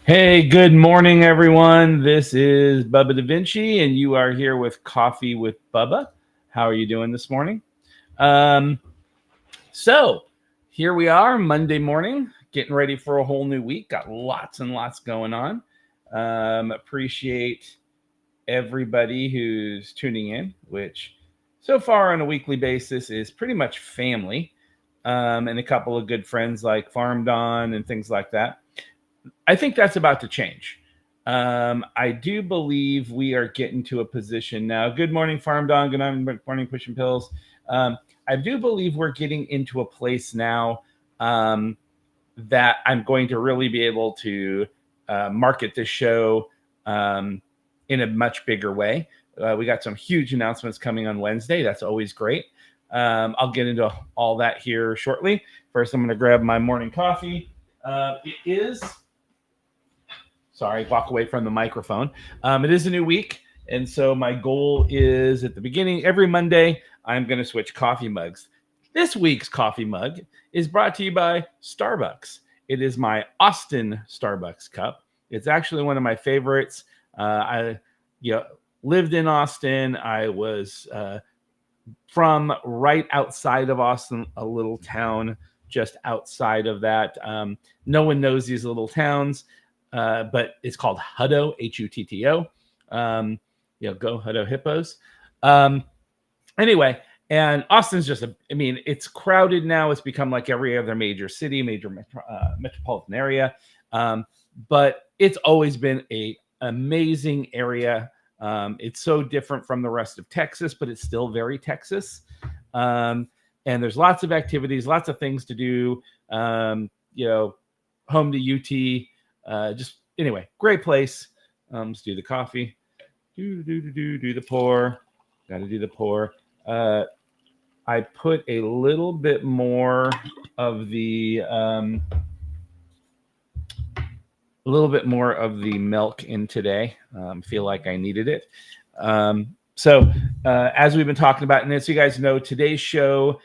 Hey, good morning, everyone. This is Bubba Da Vinci, and you are here with Coffee with Bubba. How are you doing this morning? So here we are, Monday morning, getting ready for a whole new week. Got lots and lots going on. Appreciate everybody who's tuning in, which so far on a weekly basis is pretty much family, and a couple of good friends like Farm Don and things like that. I think that's about to change. I do believe we are getting to a position now. Good morning, Farm Don. Good morning, Pushing Pills. I do believe we're getting into a place now that I'm going to really be able to market this show in a much bigger way. We got some huge announcements coming on Wednesday. That's always great. I'll get into all that here shortly. First, I'm going to grab my morning coffee. It is... Sorry, walk away from the microphone. It is a new week, and so my goal is at the beginning, every Monday, I'm going to switch coffee mugs. This week's coffee mug is brought to you by Starbucks. It is my Austin Starbucks cup. It's actually one of my favorites. I lived in Austin. I was from right outside of Austin, a little town just outside of that. No one knows these little towns. But it's called Hutto, Hutto. Go Hutto Hippos. Anyway, and Austin's just it's crowded now. It's become like every other major city, metropolitan area. But it's always been an amazing area. It's so different from the rest of Texas, but it's still very Texas. And there's lots of activities, lots of things to do. Home to UT. Anyway, great place. Let's do the coffee. Do the pour. Got to do the pour. I put a little bit more of the milk in today. Feel like I needed it. So as we've been talking about, and as you guys know, today's show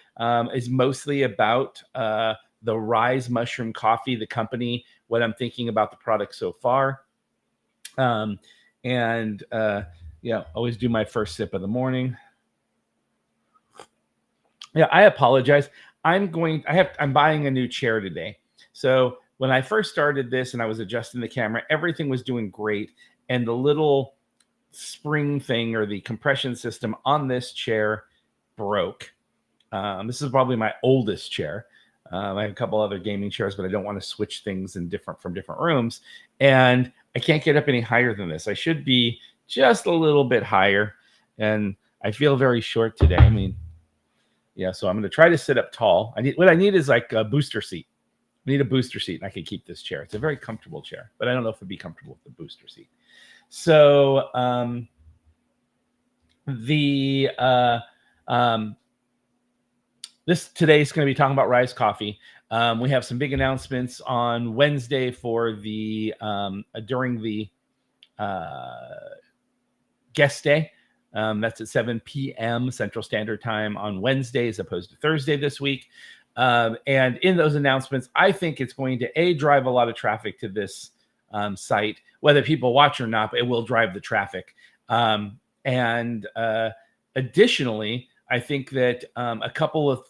is mostly about the RYZE mushroom coffee, the company, what I'm thinking about the product so far. Always do my first sip of the morning. Yeah, I apologize. I'm buying a new chair today. So when I first started this and I was adjusting the camera, everything was doing great. And the little spring thing or the compression system on this chair broke. This is probably my oldest chair. I have a couple other gaming chairs, but I don't want to switch things from different rooms. And I can't get up any higher than this. I should be just a little bit higher. And I feel very short today. I mean, yeah, so I'm going to try to sit up tall. What I need is like a booster seat. I need a booster seat, and I can keep this chair. It's a very comfortable chair, but I don't know if it'd be comfortable with the booster seat. So this today is going to be talking about RYZE Coffee. We have some big announcements on Wednesday for the during the guest day. That's at 7 p.m. Central Standard Time on Wednesday as opposed to Thursday this week. And in those announcements, I think it's going to drive a lot of traffic to this site. Whether people watch or not, but it will drive the traffic. Additionally, I think that a couple of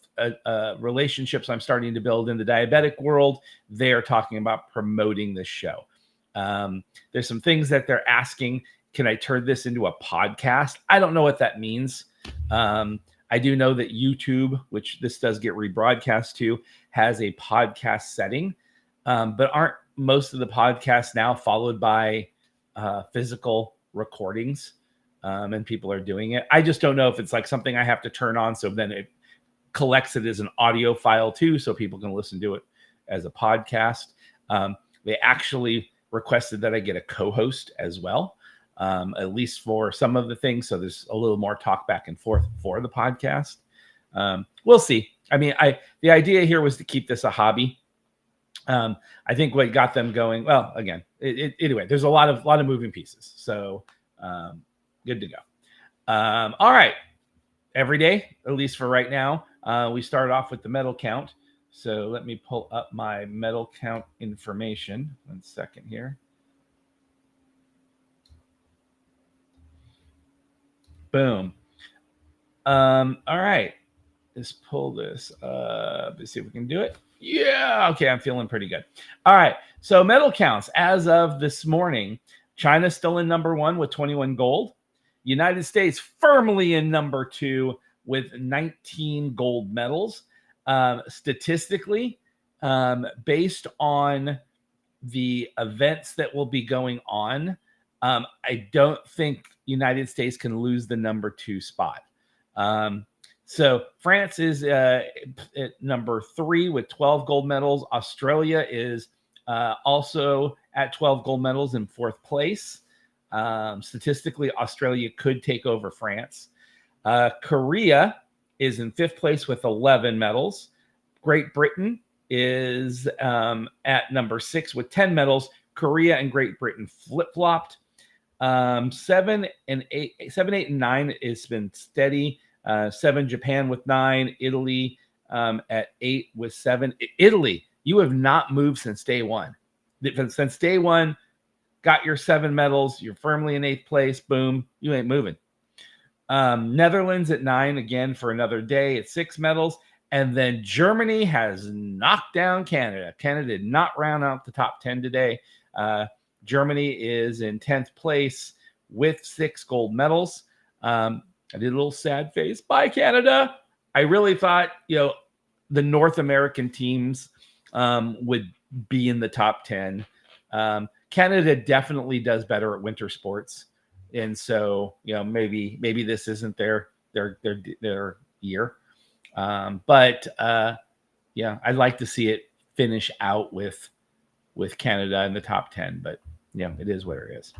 relationships I'm starting to build in the diabetic world, they're talking about promoting this show. There's some things that they're asking. Can I turn this into a podcast? I don't know what that means. I do know that YouTube, which this does get rebroadcast to, has a podcast setting. But aren't most of the podcasts now followed by physical recordings? And people are doing it. I just don't know if it's like something I have to turn on. So then it collects it as an audio file too, so people can listen to it as a podcast. They actually requested that I get a co-host as well. At least for some of the things. So there's a little more talk back and forth for the podcast. We'll see. I mean, the idea here was to keep this a hobby. I think what got them going, well, again, anyway, there's a lot of moving pieces. So good to go. All right. Every day, at least for right now, we start off with the medal count. So let me pull up my medal count information. 1 second here. Boom. All right. Let's pull this up. Let's see if we can do it. Yeah. Okay. I'm feeling pretty good. All right. So medal counts as of this morning. China's still in number 1 with 21 gold. United States firmly in number 2 with 19 gold medals. Statistically, based on the events that will be going on, I don't think United States can lose the number 2 spot. So France is at number 3 with 12 gold medals. Australia is also at 12 gold medals in 4th place. Statistically, Australia could take over France. Korea is in 5th place with 11 medals. Great Britain is at number 6 with 10 medals. Korea and Great Britain flip-flopped. 7, 8, and 9 has been steady. 7, Japan with 9. Italy at 8 with 7. Italy, you have not moved since day one. Since day one, got your 7 medals. You're firmly in 8th place. Boom, you ain't moving. Netherlands at 9 again for another day at 6 medals. And then Germany has knocked down Canada. Canada did not round out the top 10 today. Germany is in 10th place with 6 gold medals. I did a little sad face. Bye, Canada. I really thought, the North American teams would be in the top 10. Canada definitely does better at winter sports. And so, maybe this isn't their year. But I'd like to see it finish out with Canada in the top 10, but it is what it is.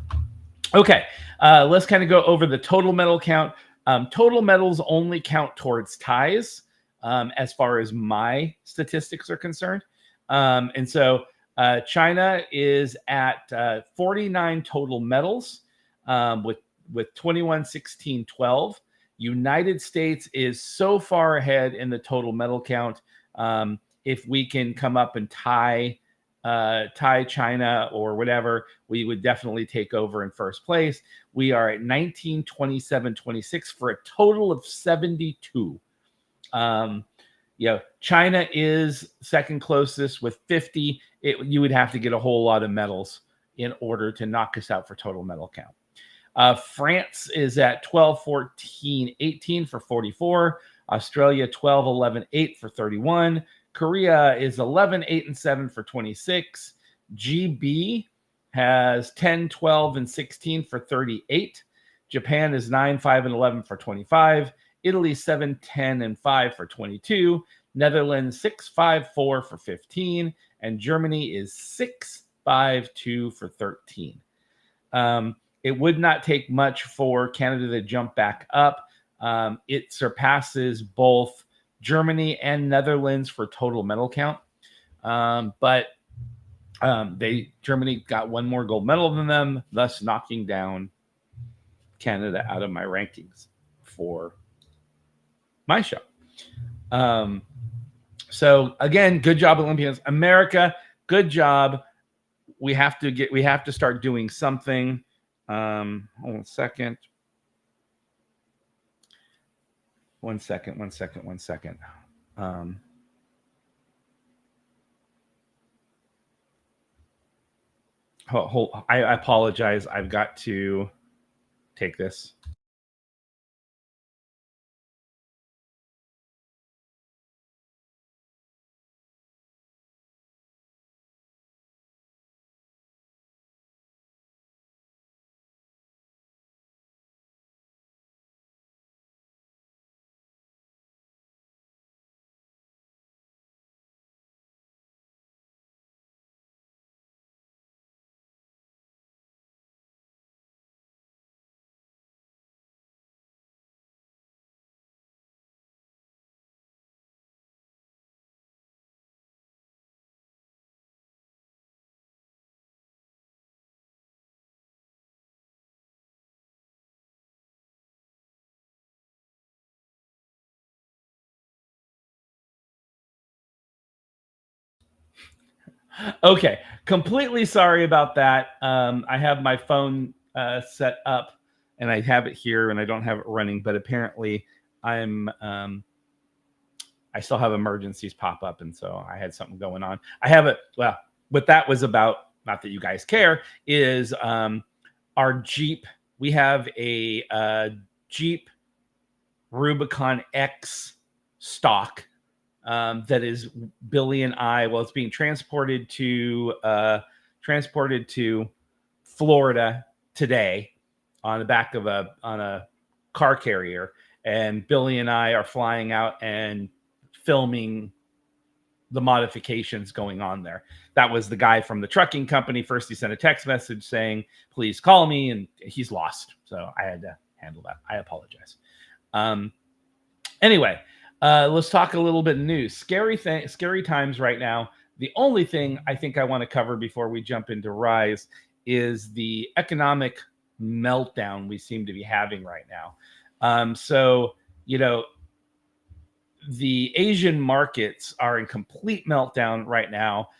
Okay, let's kind of go over the total medal count. Total medals only count towards ties, as far as my statistics are concerned. And so China is at 49 total medals, with 21, 16, 12. United States is so far ahead in the total medal count. If we can come up and tie China or whatever, we would definitely take over in first place. We are at 19, 27, 26 for a total of 72. China is second closest with 50. You would have to get a whole lot of medals in order to knock us out for total medal count. France is at 12, 14, 18 for 44. Australia 12, 11, 8 for 31. Korea is 11, 8, and 7 for 26. GB has 10, 12, and 16 for 38. Japan is 9, 5, and 11 for 25. Italy 7, 10, and 5 for 22. Netherlands 6, 5, 4 for 15. And Germany is 6, 5, 2 for 13. It would not take much for Canada to jump back up. It surpasses both Germany and Netherlands for total medal count. But Germany got one more gold medal than them, thus knocking down Canada out of my rankings for my show. So again, good job, Olympians. America, good job. We have to start doing something. Hold on a second. One second. I apologize. I've got to take this. Okay, completely sorry about that. I have my phone set up, and I have it here, and I don't have it running. But apparently, I still have emergencies pop up, and so I had something going on. I have it. Well, what that was about, not that you guys care, is our Jeep. We have a Jeep Rubicon X stock that is Billy and I. Well, it's being transported to Florida today on the back of a car carrier, and Billy and I are flying out and filming the modifications going on there. That was the guy from the trucking company. First, he sent a text message saying, "Please call me," and he's lost. So I had to handle that. I apologize. Anyway, let's talk a little bit of news. Scary times right now. The only thing I think I want to cover before we jump into RYZE is the economic meltdown we seem to be having right now. So, the Asian markets are in complete meltdown right now.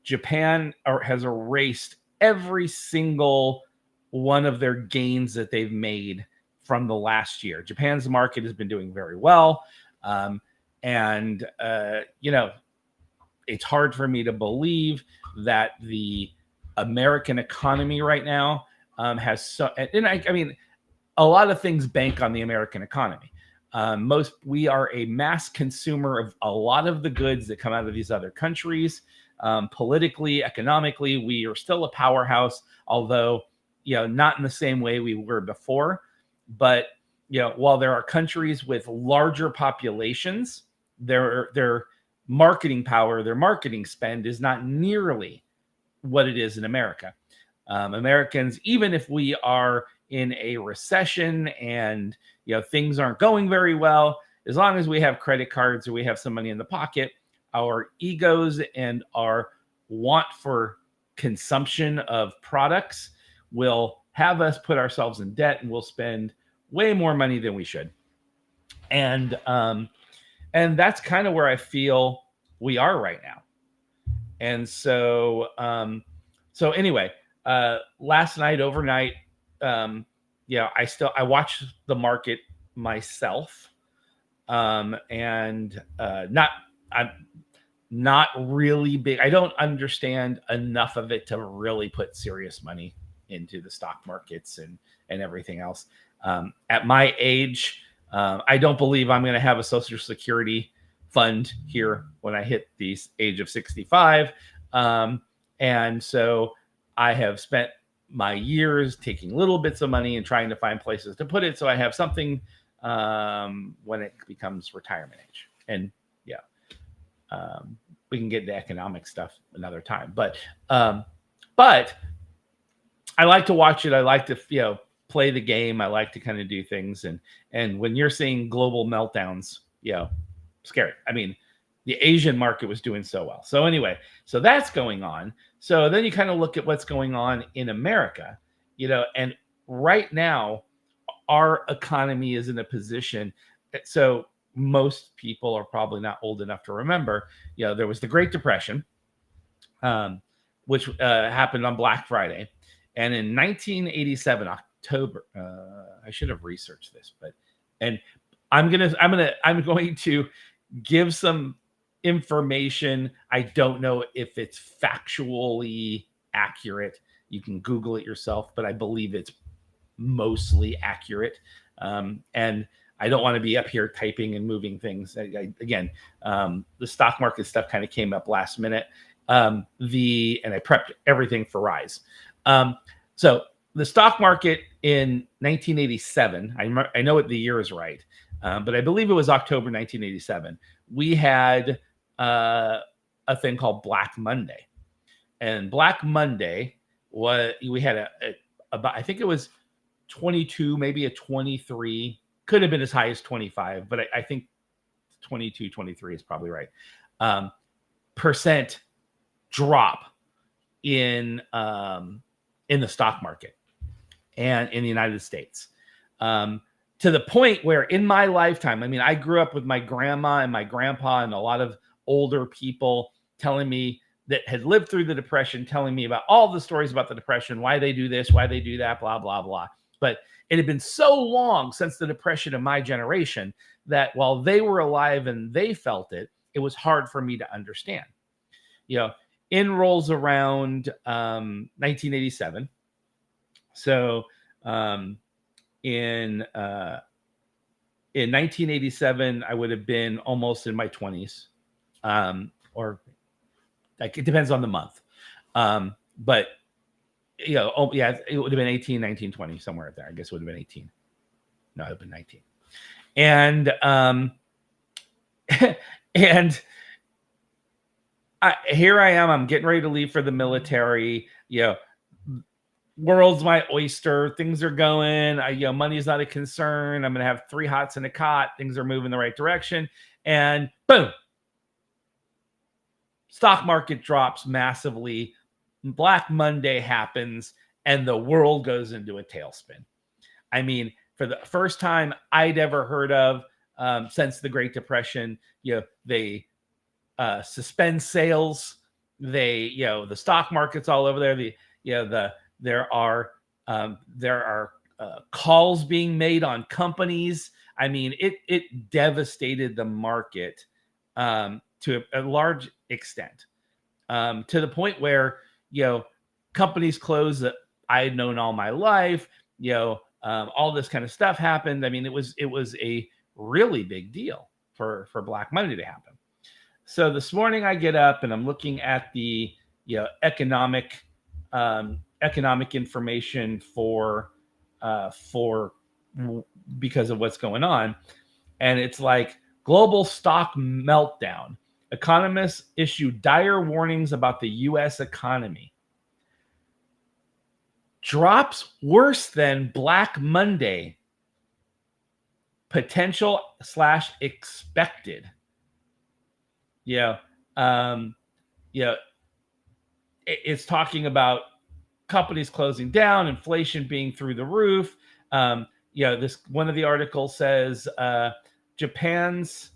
Japan has erased every single one of their gains that they've made from the last year. Japan's market has been doing very well. And it's hard for me to believe that the American economy right now has I mean, a lot of things bank on the American economy. We are a mass consumer of a lot of the goods that come out of these other countries. Politically, economically, we are still a powerhouse, although, not in the same way we were before. But, while there are countries with larger populations, their marketing power, their marketing spend is not nearly what it is in America. Americans, even if we are in a recession and things aren't going very well, as long as we have credit cards or we have some money in the pocket, our egos and our want for consumption of products will have us put ourselves in debt, and we'll spend way more money than we should. And that's kind of where I feel we are right now. And so anyway, last night, overnight, I watched the market myself, and I'm not really big. I don't understand enough of it to really put serious money into the stock markets and everything else. At my age, I don't believe I'm going to have a Social Security fund here when I hit the age of 65. And so I have spent my years taking little bits of money and trying to find places to put it so I have something when it becomes retirement age. And we can get into economic stuff another time. But I like to watch it. I like to play the game. I like to kind of do things. And when you're seeing global meltdowns, scary. I mean, the Asian market was doing so well. So anyway, so that's going on. So then you kind of look at what's going on in America, and right now our economy is in a position. So most people are probably not old enough to remember, there was the Great Depression, which happened on Black Friday. And in 1987, October, I should have researched this, I'm going to give some information. I don't know if it's factually accurate. You can Google it yourself, but I believe it's mostly accurate. And I don't want to be up here typing and moving things. Again, the stock market stuff kind of came up last minute. And I prepped everything for RYZE. So the stock market in 1987, I know what the year is right, but I believe it was October 1987. We had a thing called Black Monday. And Black Monday we had about, I think it was 22, maybe a 23, could have been as high as 25, but I think 22, 23 is probably right. Percent drop in the stock market and in the United States. To the point where in my lifetime, I mean, I grew up with my grandma and my grandpa and a lot of older people telling me that had lived through the Depression, telling me about all the stories about the Depression, why they do this, why they do that, blah, blah, blah. But it had been so long since the Depression of my generation that while they were alive and they felt it, it was hard for me to understand. In rolls around 1987. So in 1987, I would have been almost in my 20s, or like it depends on the month. But it would have been 18, 19, 20, somewhere there. I guess it would have been 18. No, it would have been 19. And and here I am. I'm getting ready to leave for the military. World's my oyster. Things are going. Money is not a concern. I'm going to have 3 hots and a cot. Things are moving the right direction. And boom, stock market drops massively. Black Monday happens, and the world goes into a tailspin. I mean, for the first time I'd ever heard of since the Great Depression, they suspend sales. They, the stock market's all over there. There are calls being made on companies. I mean, it devastated the market to a large extent, to the point where companies closed that I had known all my life. All this kind of stuff happened. I mean, it was a really big deal for Black Monday to happen. So this morning I get up and I'm looking at the economic information for because of what's going on, and it's like global stock meltdown. Economists issue dire warnings about the U.S. economy. drops worse than Black Monday. Potential / expected. Yeah. Yeah. It's talking about companies closing down, inflation being through the roof. This one of the articles says Japan's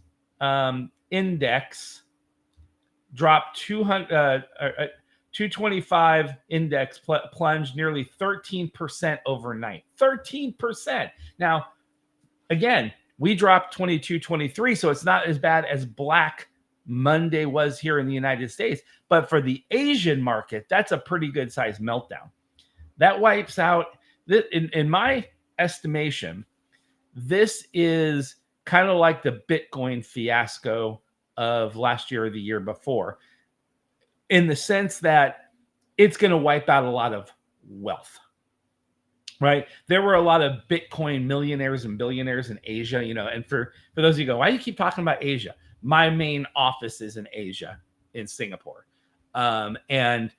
index dropped 225 index plunged nearly 13% overnight. 13%. Now, again, we dropped 22, 23, so it's not as bad as Black Monday was here in the United States. But for the Asian market, that's a pretty good sized meltdown. That wipes out, in my estimation, this is kind of like the Bitcoin fiasco of last year or the year before, in the sense that it's going to wipe out a lot of wealth. Right. There were a lot of Bitcoin millionaires and billionaires in Asia, and for those of you who go, why do you keep talking about Asia? My main office is in Asia, in Singapore. And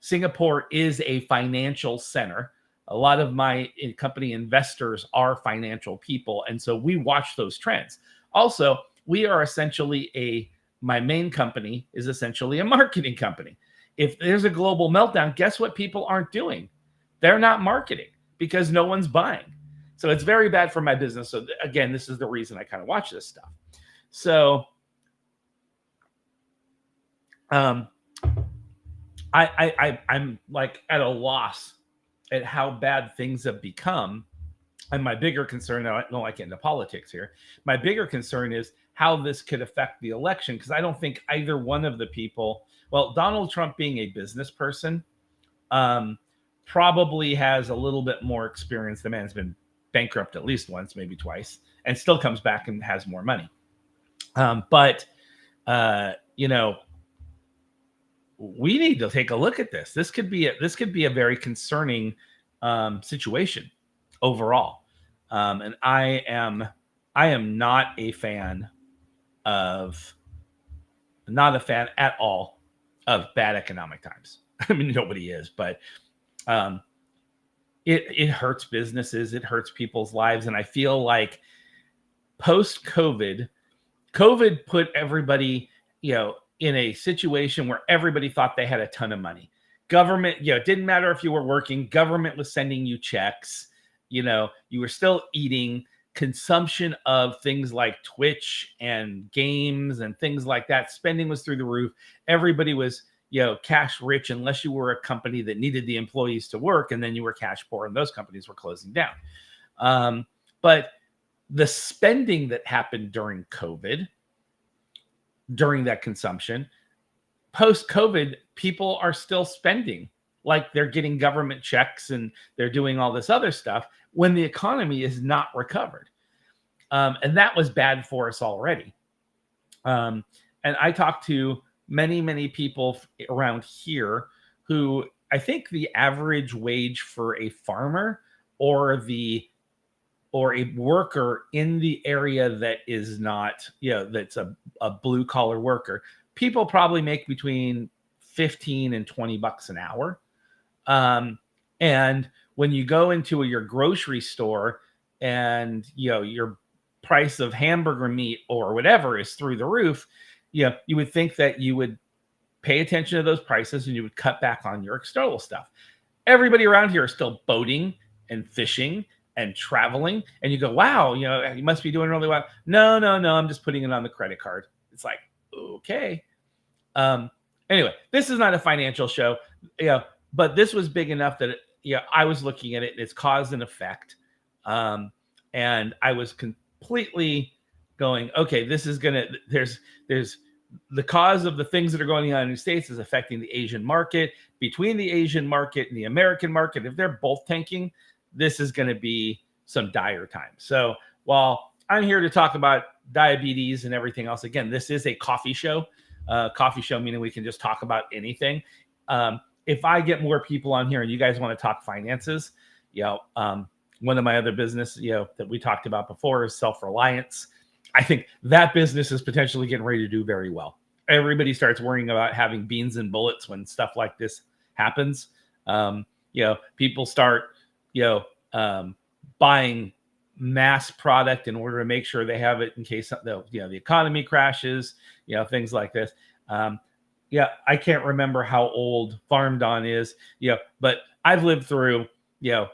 Singapore is a financial center. A lot of my company investors are financial people. And so we watch those trends. Also, we are essentially my main company is essentially a marketing company. If there's a global meltdown, guess what people aren't doing? They're not marketing because no one's buying. So it's very bad for my business. So again, this is the reason I kind of watch this stuff. So I'm like at a loss at how bad things have become. And my bigger concern, I don't like getting into politics here. My bigger concern is how this could affect the election, because I don't think either one of the people, well, Donald Trump being a business person, probably has a little bit more experience. The man's been bankrupt at least once, maybe twice, and still comes back and has more money. But we need to take a look at this. This could be a very concerning situation overall. And I am not a fan at all of bad economic times. I mean, nobody is, but it hurts businesses, it hurts people's lives. And I feel like post-COVID, COVID put everybody, in a situation where everybody thought they had a ton of money. Government, it didn't matter if you were working, government was sending you checks, you were still eating. Consumption of things like Twitch and games and things like that, spending was through the roof. Everybody was cash rich, unless you were a company that needed the employees to work, and then you were cash poor, and those companies were closing down. But the spending that happened during COVID, during that consumption, post-COVID, people are still spending like they're getting government checks and they're doing all this other stuff when the economy is not recovered. And that was bad for us already. And I talked to many people around here who, I think the average wage for a farmer or a worker in the area that is not, that's a blue collar worker, people probably make between 15 and 20 bucks an hour. And when you go into your grocery store and, your price of hamburger meat or whatever is through the roof, you would think that you would pay attention to those prices and you would cut back on your external stuff. Everybody around here is still boating and fishing and traveling. And you go, wow, you must be doing really well. No, I'm just putting it on the credit card. It's like, okay. Anyway, this is not a financial show, but this was big enough that I was looking at it and it's cause and effect. And I was completely going, okay, this is there's the cause of the things that are going on in the United States is affecting the Asian market. Between the Asian market and the American market, if they're both tanking, this is going to be some dire times. So while I'm here to talk about diabetes and everything else, again, this is a coffee show. Coffee show meaning we can just talk about anything. If I get more people on here and you guys want to talk finances, one of my other business, that we talked about before is self-reliance. I think that business is potentially getting ready to do very well. Everybody starts worrying about having beans and bullets when stuff like this happens. people start, buying mass product in order to make sure they have it in case the economy crashes, things like this. I can't remember how old Farm Don is, but I've lived through, the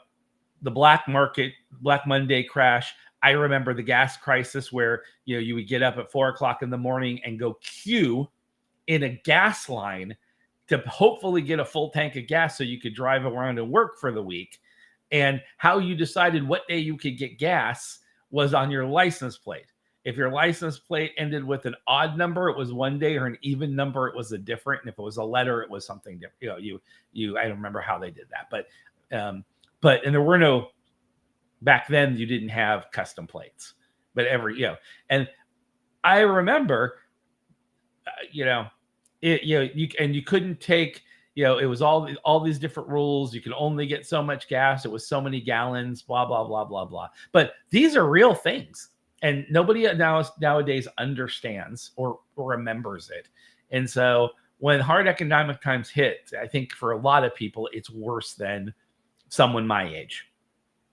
Black Monday crash. I remember the gas crisis where, you would get up at 4:00 in the morning and go queue in a gas line to hopefully get a full tank of gas so you could drive around and work for the week. And how you decided what day you could get gas was on your license plate. If your license plate ended with an odd number, it was one day, or an even number, it was a different. And if it was a letter, it was something different. I don't remember how they did that, and there were no, back then you didn't have custom plates, but and I remember, you couldn't take, it was all these different rules. You could only get so much gas. It was so many gallons, blah, blah, blah, blah, blah. But these are real things. And nobody nowadays understands or remembers it. And so when hard economic times hit, I think for a lot of people, it's worse than someone my age.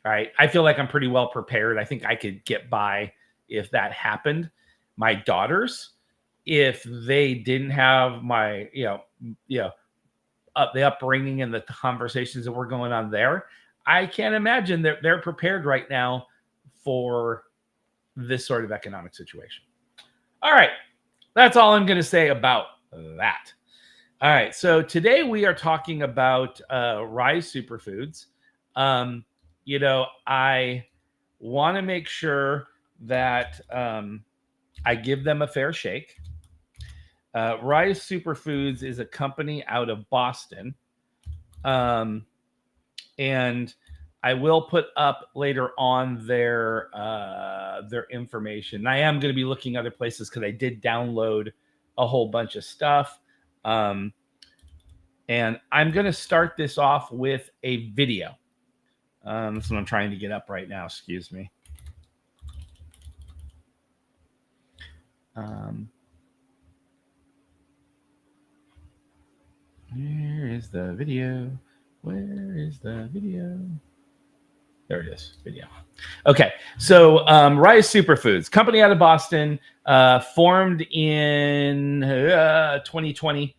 Right? I feel like I'm pretty well prepared. I think I could get by if that happened. My daughters, if they didn't have my, the upbringing and the conversations that were going on there, I can't imagine that they're prepared right now for this sort of economic situation. All right. That's all I'm going to say about that. All right. So today we are talking about RYZE superfoods. I want to make sure that I give them a fair shake. RYZE Superfoods is a company out of Boston. And I will put up later on their information. I am going to be looking other places because I did download a whole bunch of stuff. And I'm going to start this off with a video. That's what I'm trying to get up right now. Excuse me. Where is the video? Where is the video? There it is, video. Okay, so RYZE Superfoods, company out of Boston, formed in 2020.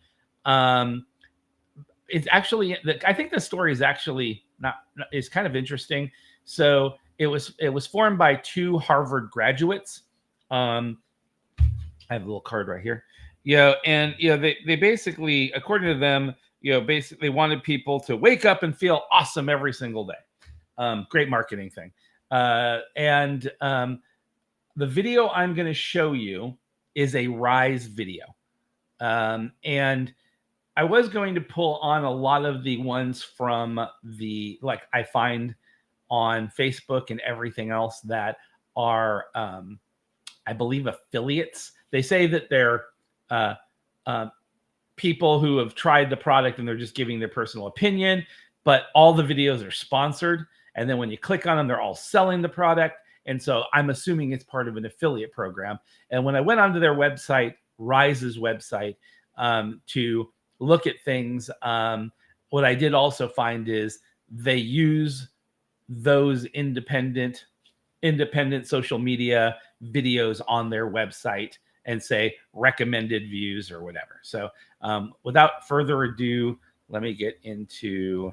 It's actually, I think the story is actually is kind of interesting. So it was formed by two Harvard graduates. I have a little card right here. And they basically, according to them, basically wanted people to wake up and feel awesome every single day. Great marketing thing. And the video I'm going to show you is a RYZE video. And I was going to pull on a lot of the ones from I find on Facebook and everything else that are, I believe, affiliates. They say that they're people who have tried the product and they're just giving their personal opinion, but all the videos are sponsored. And then when you click on them, they're all selling the product. And so I'm assuming it's part of an affiliate program. And when I went onto their website, RYZE's website, to look at things, what I did also find is they use those independent social media videos on their website and say recommended views or whatever. So without further ado, let me get into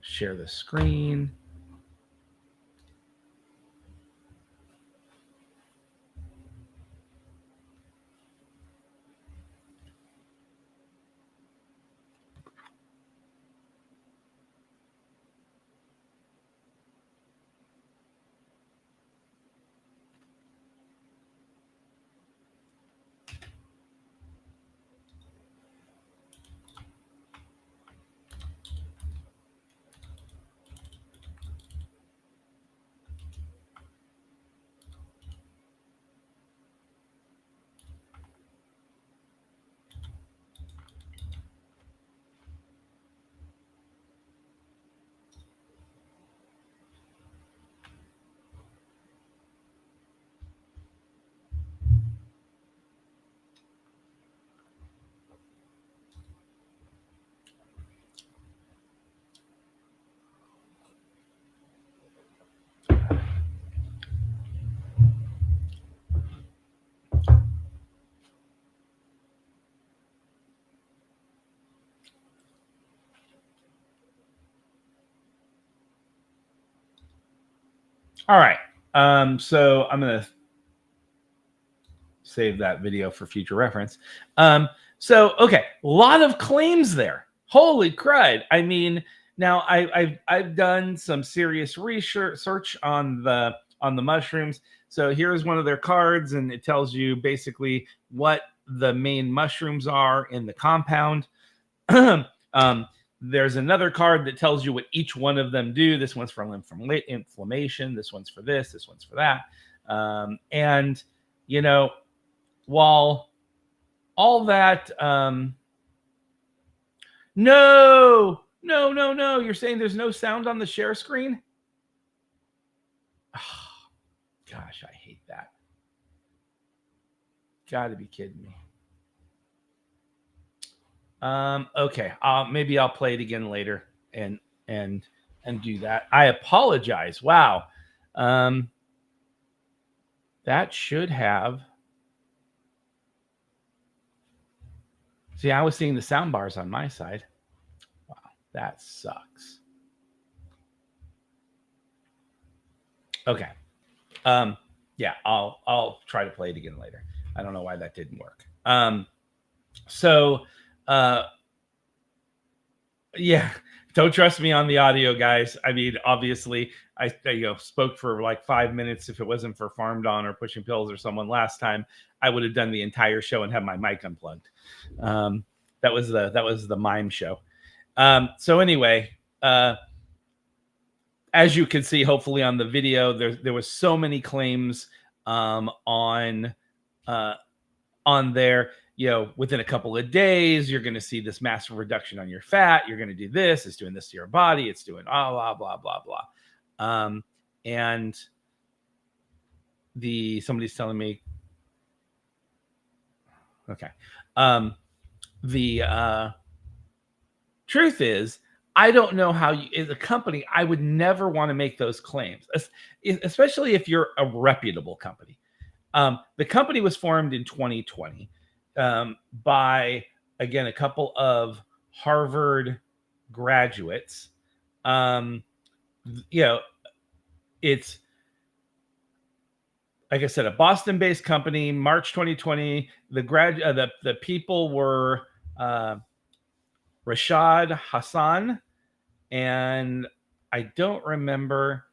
share the screen. All right. So I'm going to save that video for future reference. Okay, a lot of claims there. Holy crud! I mean, now I've done some serious research on the mushrooms. So here's one of their cards, and it tells you basically what the main mushrooms are in the compound. There's another card that tells you what each one of them do. This one's for inflammation. This one's for this. This one's for that. And you know, while all that no, you're saying there's no sound on the share screen? Oh, gosh, I hate that. Gotta be kidding me. Okay, maybe I'll play it again later and do that. I apologize. Wow. That should have. See, I was seeing the sound bars on my side. Wow, that sucks. Okay. Yeah, I'll try to play it again later. I don't know why that didn't work. Yeah, don't trust me on the audio, guys. I mean, obviously, I spoke for like 5 minutes. If it wasn't for Farmed On or Pushing Pills or someone last time, I would have done the entire show and have my mic unplugged. That was the mime show. So anyway, as you can see, hopefully on the video, there was so many claims on there. Within a couple of days, you're going to see this massive reduction on your fat. You're going to do this. It's doing this to your body. It's doing blah, blah, blah, blah. And somebody's telling me, okay. The truth is, I don't know how you, as a company, I would never want to make those claims, especially if you're a reputable company. The company was formed in 2020 by, again, a couple of Harvard graduates. It's, like I said, a Boston-based company. March 2020. The people were Rashad Hassan, and I don't remember,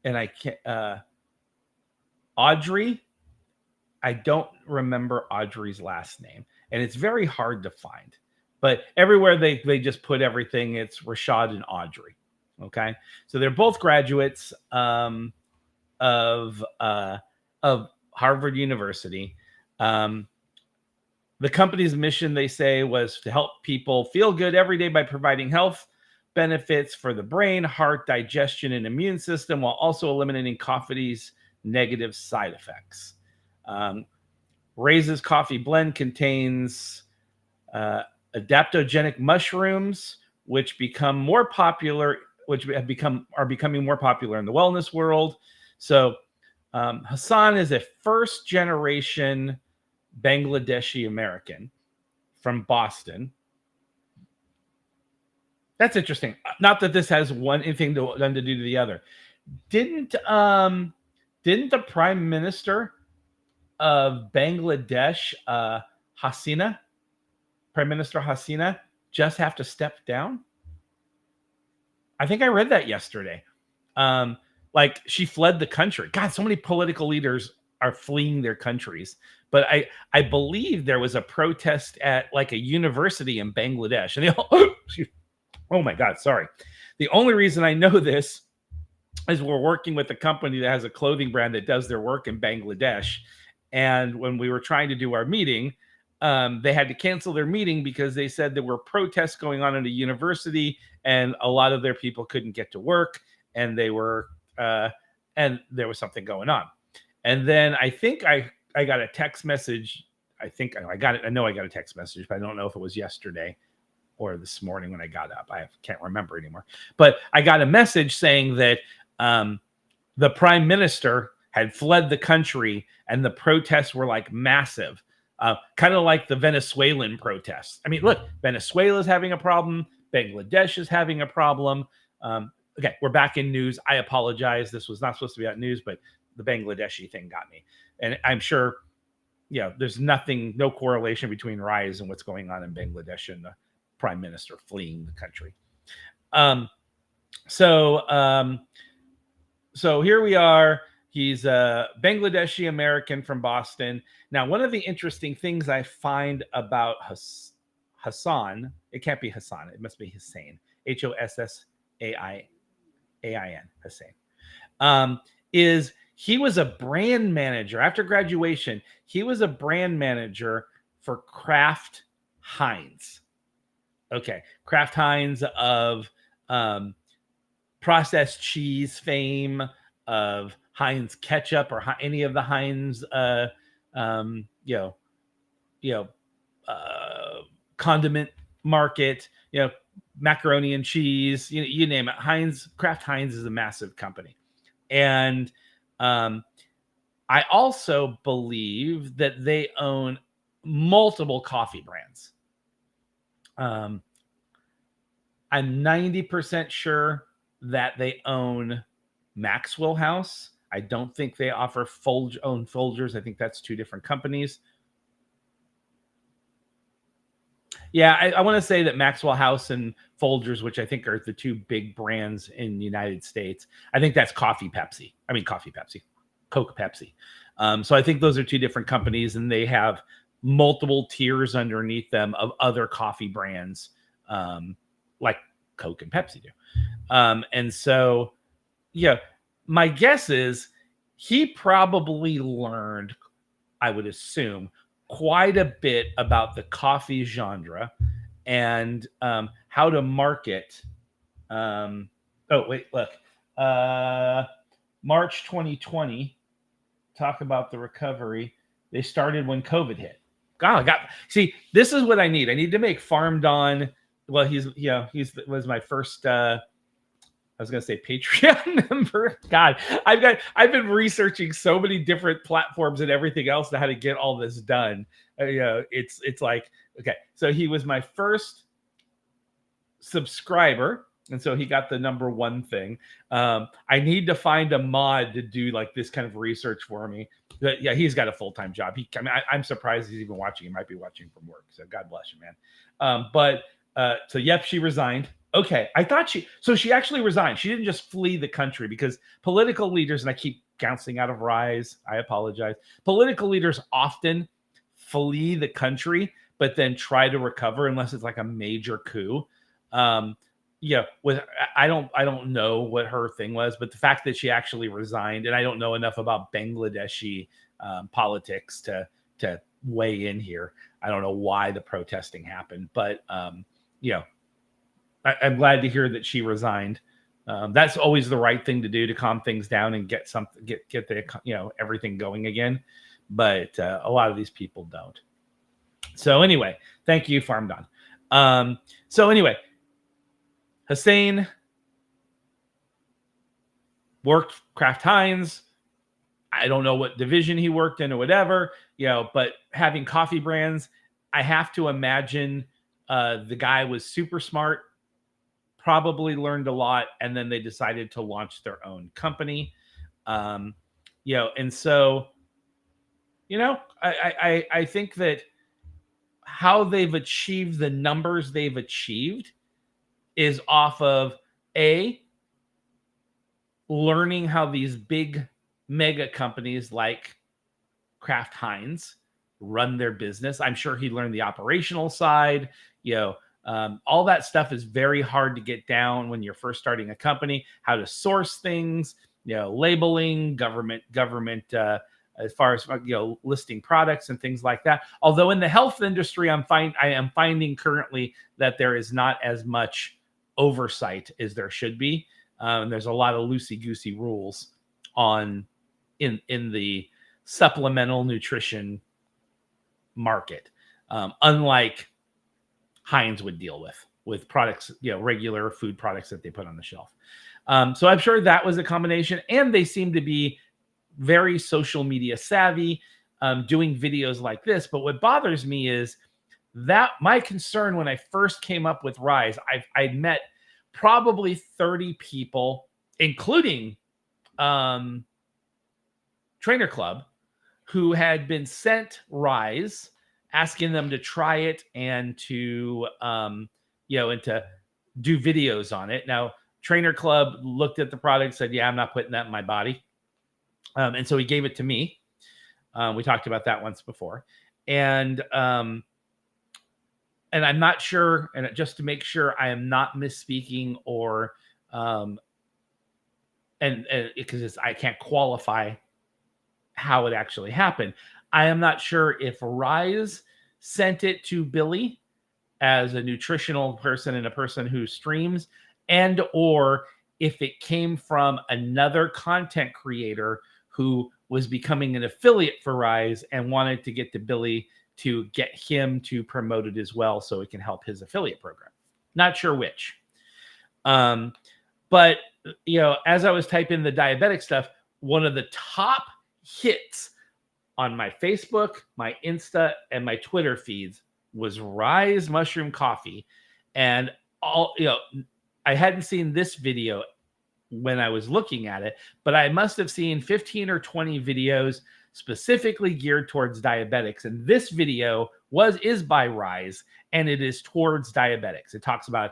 and I can't. Audrey. I don't remember Audrey's last name, and it's very hard to find. But everywhere they just put everything, it's Rashad and Audrey. Okay, so they're both graduates of Harvard University. The company's mission, they say, was to help people feel good every day by providing health benefits for the brain, heart, digestion, and immune system, while also eliminating coffee's negative side effects. RYZE's coffee blend contains adaptogenic mushrooms, which become more popular, are becoming more popular in the wellness world. So Hassan is a first generation Bangladeshi American from Boston. That's interesting. Not that this has anything to do to the other. Didn't the Prime Minister of Bangladesh, Prime Minister Hasina, just have to step down? I think I read that yesterday. Like, she fled the country. God, so many political leaders are fleeing their countries. But I believe there was a protest at like a university in Bangladesh, and they all, oh my God, sorry. The only reason I know this is we're working with a company that has a clothing brand that does their work in Bangladesh. And when we were trying to do our meeting, they had to cancel their meeting because they said there were protests going on at a university, and a lot of their people couldn't get to work, and they were, and there was something going on. And then I think I got a text message. I know I got a text message, but I don't know if it was yesterday or this morning when I got up. I can't remember anymore. But I got a message saying that the prime minister had fled the country, and the protests were like massive, kind of like the Venezuelan protests. I mean, look, Venezuela is having a problem. Bangladesh is having a problem. Okay, we're back in news. I apologize. This was not supposed to be about news, but the Bangladeshi thing got me. And I'm sure, there's no correlation between RYZE and what's going on in Bangladesh and the prime minister fleeing the country. So here we are. He's a Bangladeshi American from Boston. Now, one of the interesting things I find about Hassan, it can't be Hassan, it must be Hussein, Hossain, Hussein, is he was a brand manager. After graduation, he was a brand manager for Kraft Heinz. Okay, Kraft Heinz of processed cheese fame, of Heinz ketchup or any of the Heinz, condiment market, macaroni and cheese, you name it. Kraft Heinz is a massive company. And I also believe that they own multiple coffee brands. I'm 90% sure that they own Maxwell House. I don't think they own Folgers. I think that's two different companies. Yeah, I want to say that Maxwell House and Folgers, which I think are the two big brands in the United States, I think that's Coke Pepsi. So I think those are two different companies, and they have multiple tiers underneath them of other coffee brands, like Coke and Pepsi do. And so, my guess is he probably learned, I would assume, quite a bit about the coffee genre and how to market. March 2020, talk about the recovery. They started when COVID hit. See, this is what I need. I need to make Farm Don. Well, he was my first, I was going to say Patreon member. God, I've been researching so many different platforms and everything else to how to get all this done. It's like, okay, so he was my first subscriber, and so he got the #1 thing. I need to find a mod to do like this kind of research for me. But yeah, he's got a full-time job. I'm surprised he's even watching. He might be watching from work. So God bless you, man. So yep, she resigned. Okay, I thought she actually resigned. She didn't just flee the country, because political leaders, and I keep bouncing out of RYZE, I apologize. Political leaders often flee the country, but then try to recover unless it's like a major coup. I don't know what her thing was, but the fact that she actually resigned, and I don't know enough about Bangladeshi politics to weigh in here. I don't know why the protesting happened, but I'm glad to hear that she resigned. That's always the right thing to do, to calm things down and get the everything going again. But a lot of these people don't. So anyway, thank you, Farm Don. So anyway, Hussein worked Kraft Heinz. I don't know what division he worked in or whatever, but having coffee brands, I have to imagine the guy was super smart, probably learned a lot, and then they decided to launch their own company. And so, I think that how they've achieved the numbers they've achieved is off of learning how these big mega companies like Kraft Heinz run their business. I'm sure he learned the operational side. All that stuff is very hard to get down when you're first starting a company. How to source things, labeling, government, as far as listing products and things like that. Although in the health industry, I am finding currently that there is not as much oversight as there should be. And there's a lot of loosey-goosey rules in the supplemental nutrition market, unlike Heinz would deal with products, regular food products that they put on the shelf. So I'm sure that was a combination, and they seem to be very social media savvy, doing videos like this. But what bothers me is that my concern when I first came up with RYZE, I'd met probably 30 people, including Trainer Club, who had been sent RYZE, asking them to try it and to and to do videos on it. Now, Trainer Club looked at the product and said, yeah, I'm not putting that in my body. And so he gave it to me. We talked about that once before. And I'm not sure, and just to make sure I am not misspeaking or and because I can't qualify how it actually happened. I am not sure if RYZE sent it to Billy as a nutritional person and a person who streams, and or if it came from another content creator who was becoming an affiliate for RYZE and wanted to get to Billy to get him to promote it as well so it can help his affiliate program. Not sure which. But, as I was typing the diabetic stuff, one of the top hits on my Facebook, my Insta, and my Twitter feeds was RYZE mushroom coffee. And I hadn't seen this video when I was looking at it, but I must have seen 15 or 20 videos specifically geared towards diabetics. And this video is by RYZE, and it is towards diabetics. It talks about,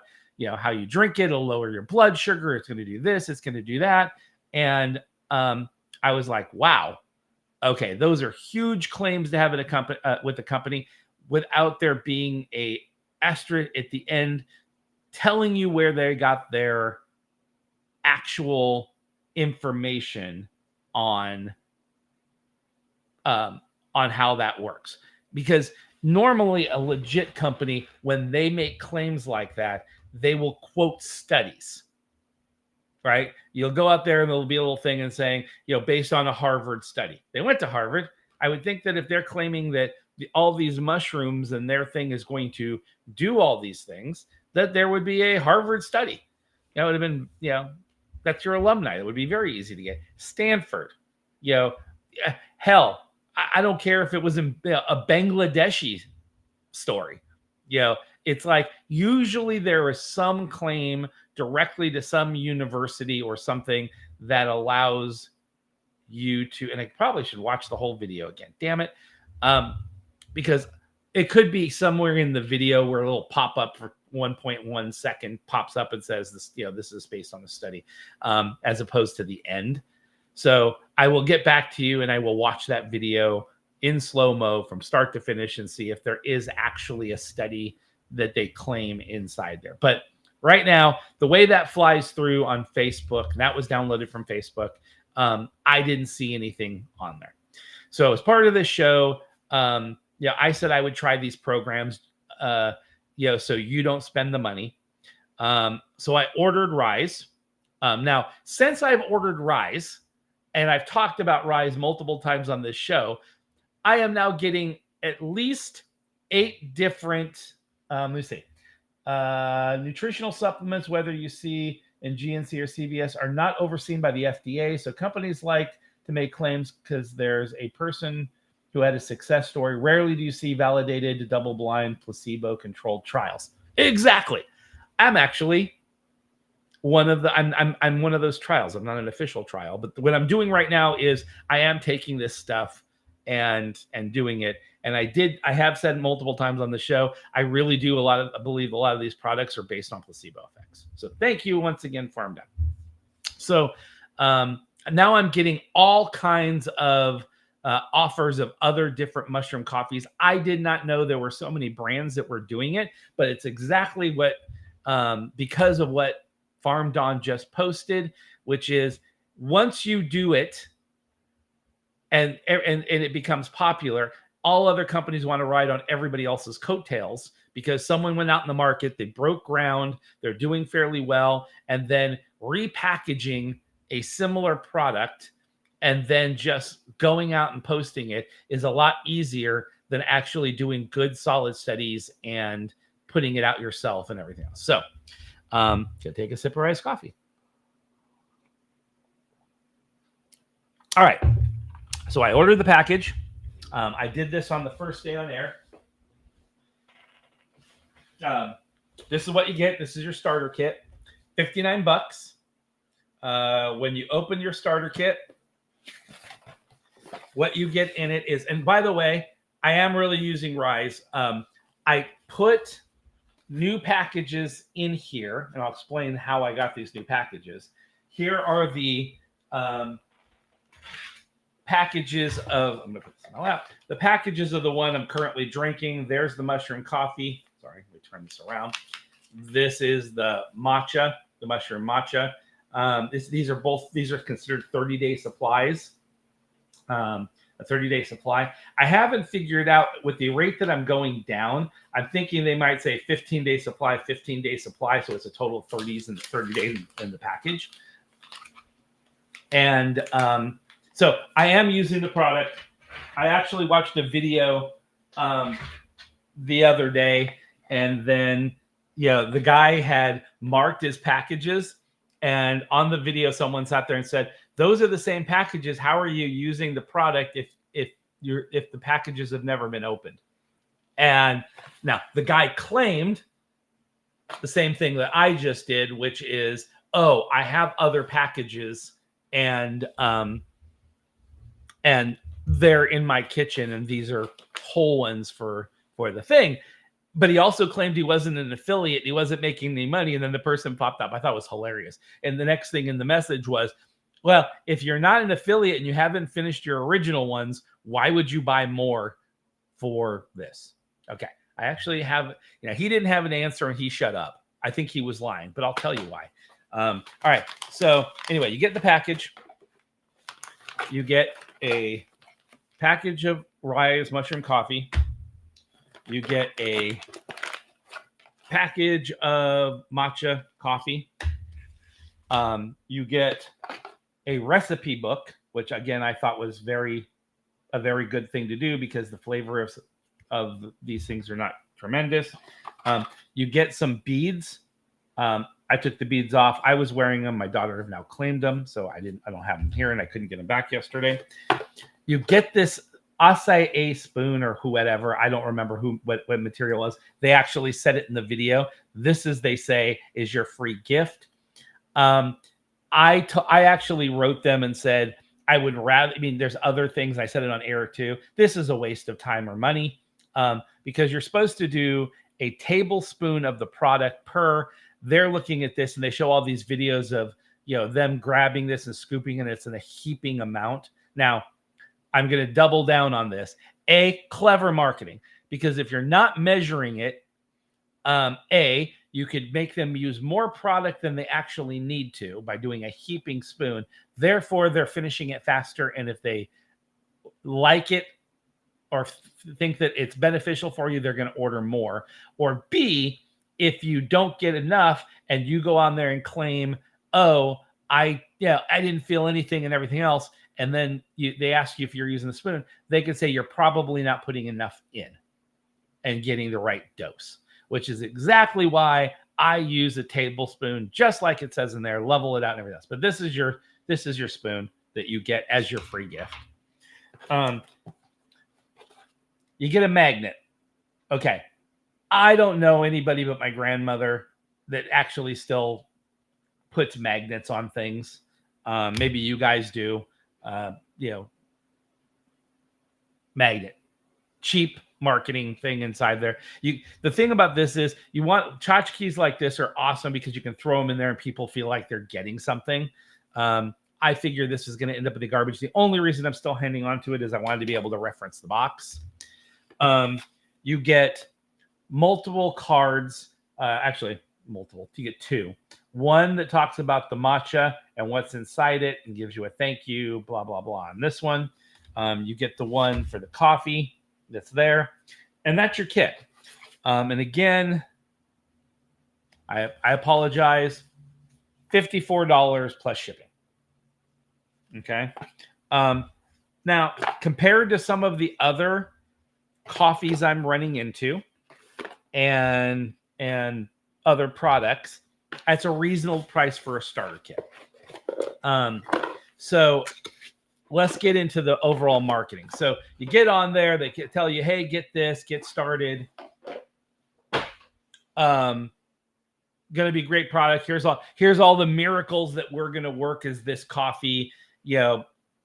how you drink it, it'll lower your blood sugar. It's going to do this, it's going to do that. And I was like, wow, okay, those are huge claims to have at a company with the company without there being a asterisk at the end telling you where they got their actual information on how that works. Because normally a legit company, when they make claims like that, they will quote studies, right? You'll go out there and there'll be a little thing and saying, based on a Harvard study. They went to Harvard. I would think that if they're claiming that all these mushrooms and their thing is going to do all these things, that there would be a Harvard study. It would have been, that's your alumni. It would be very easy to get. Stanford, hell, I don't care if it was a Bangladeshi story. It's like usually there is some claim directly to some university or something that allows you to, and I probably should watch the whole video again. Damn it. Because it could be somewhere in the video where a little pop-up for 1.1 second pops up and says this, this is based on a study, as opposed to the end. So I will get back to you and I will watch that video in slow-mo from start to finish and see if there is actually a study that they claim inside there. But right now, the way that flies through on Facebook, and that was downloaded from Facebook, I didn't see anything on there. So as part of this show, I said I would try these programs, so you don't spend the money. So I ordered RYZE. Now, since I've ordered RYZE, and I've talked about RYZE multiple times on this show, I am now getting at least 8 different, nutritional supplements, whether you see in GNC or CVS, are not overseen by the FDA. So companies like to make claims because there's a person who had a success story. Rarely do you see validated, double-blind, placebo-controlled trials. Exactly. I'm actually one of the. I'm one of those trials. I'm not an official trial, but what I'm doing right now is I am taking this stuff and doing it. And I have said multiple times on the show, I really do I believe a lot of these products are based on placebo effects. So thank you once again for I'm done. So now I'm getting all kinds of offers of other different mushroom coffees. I did not know there were so many brands that were doing it, but it's exactly what, because of what Farm Don just posted, which is once you do it and it becomes popular, all other companies want to ride on everybody else's coattails because someone went out in the market, they broke ground, they're doing fairly well, and then repackaging a similar product and then just going out and posting it is a lot easier than actually doing good, solid studies and putting it out yourself and everything else. So, gonna take a sip of RYZE coffee. All right. So I ordered the package. I did this on the first day on air. This is what you get. This is your starter kit. $59. When you open your starter kit, what you get in it is, and by the way, I am really using RYZE. I put new packages in here, and I'll explain how I got these new packages. Here are the packages of, I'm going to put this all out. The packages of the one I'm currently drinking. There's the mushroom coffee. Sorry, let me turn this around. This is the matcha, the mushroom matcha. These are considered 30-day supplies. A 30-day supply. I haven't figured out with the rate that I'm going down. I'm thinking they might say 15-day supply, 15-day supply. So it's a total of 30s and 30 days in the package. And so I am using the product. I actually watched a video the other day, and then the guy had marked his packages, and on the video someone sat there and said, those are the same packages. How are you using the product if the packages have never been opened? And now the guy claimed the same thing that I just did, which is, oh, I have other packages and they're in my kitchen, and these are whole ones for the thing. But he also claimed he wasn't an affiliate. He wasn't making any money. And then the person popped up. I thought it was hilarious. And the next thing in the message was, well, if you're not an affiliate and you haven't finished your original ones, why would you buy more for this? Okay. I actually have, he didn't have an answer and he shut up. I think he was lying, but I'll tell you why. All right. So anyway, you get the package. You get a package of RYZE mushroom coffee. You get a package of matcha coffee. You get a recipe book, which again I thought was a very good thing to do because the flavor of these things are not tremendous. You get some beads. I took the beads off. I was wearing them. My daughter have now claimed them, so I don't have them here, and I couldn't get them back yesterday. You get this acai spoon or whoever. I don't remember what material was. They actually said it in the video. This is, they say, is your free gift. I actually wrote them and said, I would rather, there's other things. I said it on air too. This is a waste of time or money because you're supposed to do a tablespoon of the product per. They're looking at this and they show all these videos of, them grabbing this and scooping, and it's in a heaping amount. Now, I'm going to double down on this. Clever marketing, because if you're not measuring it, you could make them use more product than they actually need to by doing a heaping spoon. Therefore, they're finishing it faster. And if they like it or think that it's beneficial for you, they're going to order more. Or B, if you don't get enough and you go on there and claim, oh, I didn't feel anything and everything else, and then they ask you if you're using the spoon, they can say you're probably not putting enough in and getting the right dose, which is exactly why I use a tablespoon, just like it says in there, level it out and everything else. But this is your spoon that you get as your free gift. You get a magnet. Okay. I don't know anybody but my grandmother that actually still puts magnets on things. Maybe you guys do. Magnet, cheap marketing thing inside there. The thing about this is you want tchotchkes like this are awesome because you can throw them in there and people feel like they're getting something. I figure this is going to end up in the garbage. The only reason I'm still hanging on to it is I wanted to be able to reference the box. You get multiple cards, actually multiple. You get two. One that talks about the matcha and what's inside it and gives you a thank you, blah, blah, blah. And this one, you get the one for the coffee that's there. And that's your kit. And again, I apologize. $54 plus shipping. Okay. Now, compared to some of the other coffees I'm running into and other products, that's a reasonable price for a starter kit. So let's get into the overall marketing. So you get on there, they tell you, hey, get this, get started. going to be great product. Here's all the miracles that we're going to work as this coffee,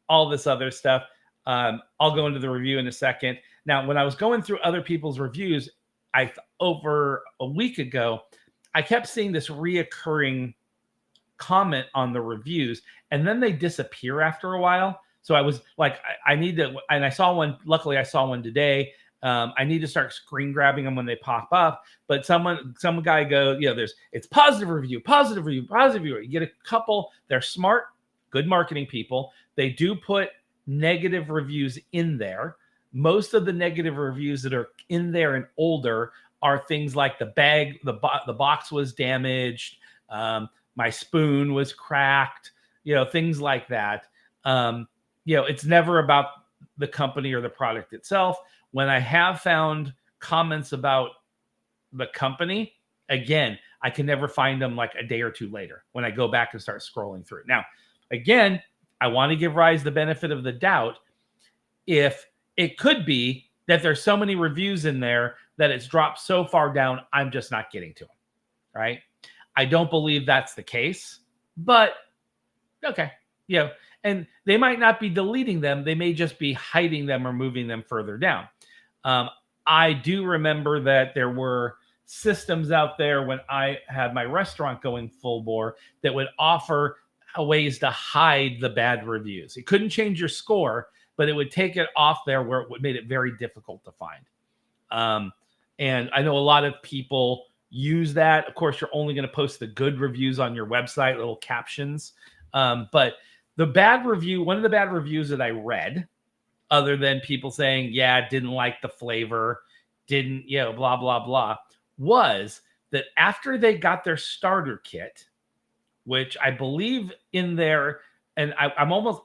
all this other stuff. I'll go into the review in a second. Now, when I was going through other people's reviews, over a week ago, I kept seeing this reoccurring comment on the reviews, and then they disappear after a while. So I was like, I need to, and I saw one. Luckily, I saw one today. I need to start screen grabbing them when they pop up. But some guy goes, it's positive review. You get a couple. They're smart, good marketing people. They do put negative reviews in there. Most of the negative reviews that are in there and older are things like the bag, the box was damaged, my spoon was cracked, things like that. It's never about the company or the product itself. When I have found comments about the company, again, I can never find them like a day or two later when I go back and start scrolling through. Now, again, I want to give RYZE the benefit of the doubt. If it could be that there's so many reviews in there that it's dropped so far down, I'm just not getting to them, right? I don't believe that's the case, but okay. And they might not be deleting them. They may just be hiding them or moving them further down. I do remember that there were systems out there when I had my restaurant going full bore that would offer ways to hide the bad reviews. It couldn't change your score, but it would take it off there where it made it very difficult to find. And I know a lot of people use that. Of course, you're only going to post the good reviews on your website, little captions. But the bad review, one of the bad reviews that I read, other than people saying, yeah, didn't like the flavor, didn't, blah, blah, blah, was that after they got their starter kit, which I believe in there, and I'm almost,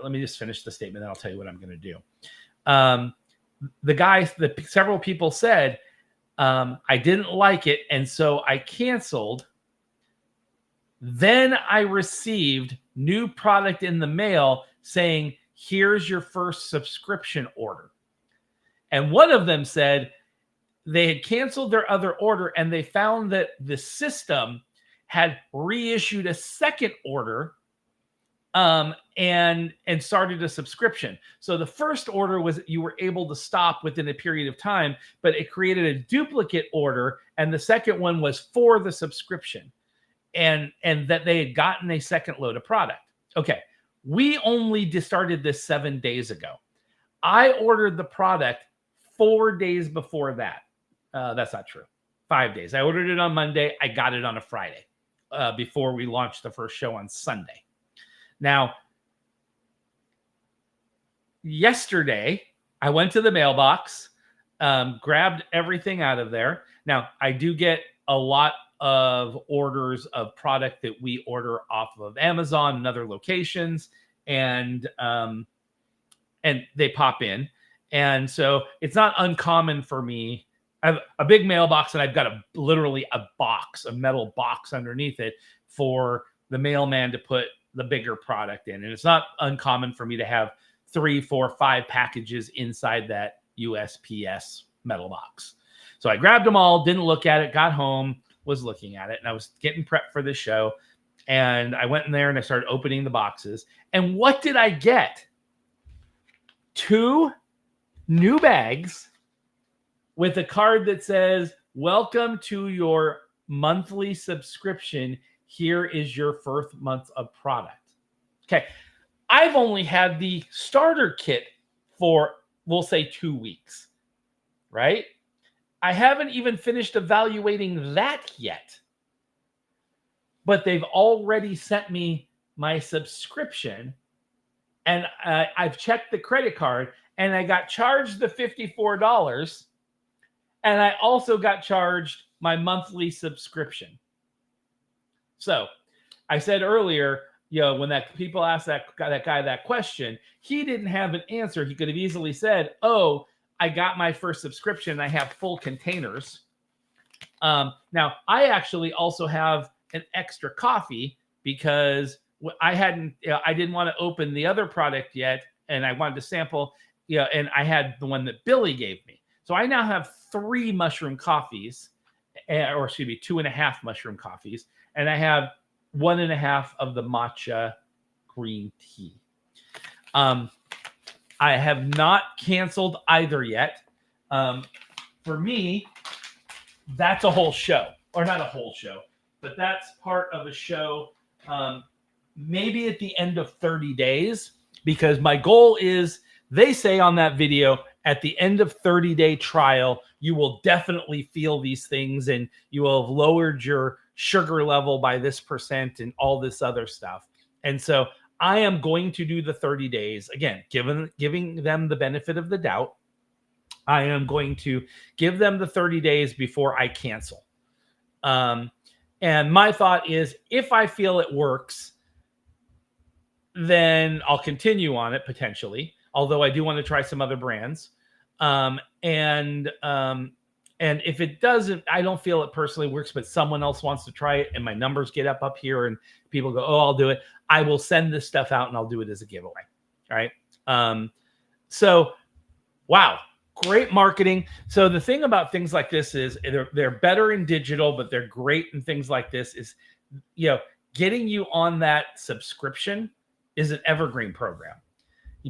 let me just finish the statement, then I'll tell you what I'm going to do. Several people said, I didn't like it, and so I canceled. Then I received new product in the mail saying, here's your first subscription order. And one of them said they had canceled their other order and they found that the system had reissued a second order and started a subscription. So the first order was you were able to stop within a period of time, but it created a duplicate order. And the second one was for the subscription and that they had gotten a second load of product. Okay. We only started this 7 days ago. I ordered the product 4 days before that. That's not true. 5 days. I ordered it on Monday. I got it on a Friday before we launched the first show on Sunday. Now, yesterday, I went to the mailbox, grabbed everything out of there. Now, I do get a lot of orders of product that we order off of Amazon and other locations, and they pop in. And so it's not uncommon for me. I have a big mailbox and I've got literally a metal box underneath it for the mailman to put the bigger product in. And it's not uncommon for me to have 3, 4, 5 packages inside that USPS metal box. So I grabbed them all, didn't look at it, got home, was looking at it, and I was getting prepped for this show. And I went in there and I started opening the boxes. And what did I get? 2 new bags with a card that says, welcome to your monthly subscription. Here is your first month of product. Okay. I've only had the starter kit for, we'll say, 2 weeks, right? I haven't even finished evaluating that yet. But they've already sent me my subscription, and I've checked the credit card, and I got charged the $54, and I also got charged my monthly subscription. So I said earlier, when people asked that guy that question, he didn't have an answer. He could have easily said, oh, I got my first subscription. I have full containers. Now, I actually also have an extra coffee because I didn't want to open the other product yet, and I wanted to sample, and I had the one that Billy gave me. So I now have 3 mushroom coffees or excuse me, 2.5 mushroom coffees, and I have 1.5 of the matcha green tea. I have not canceled either yet. For me, that's a whole show, or not a whole show, but that's part of a show. Maybe at the end of 30 days, because my goal is, they say on that video, at the end of 30-day trial, you will definitely feel these things and you will have lowered your sugar level by this percent and all this other stuff. And so I am going to do the 30 days. Again, giving them the benefit of the doubt. I am going to give them the 30 days before I cancel. And my thought is, if I feel it works, then I'll continue on it potentially. Although I do want to try some other brands. And if it doesn't, I don't feel it personally works, but someone else wants to try it and my numbers get up here and people go, oh, I'll do it. I will send this stuff out and I'll do it as a giveaway. All right. So, wow. Great marketing. So the thing about things like this is they're better in digital, but they're great in things like this is, getting you on that subscription is an evergreen program.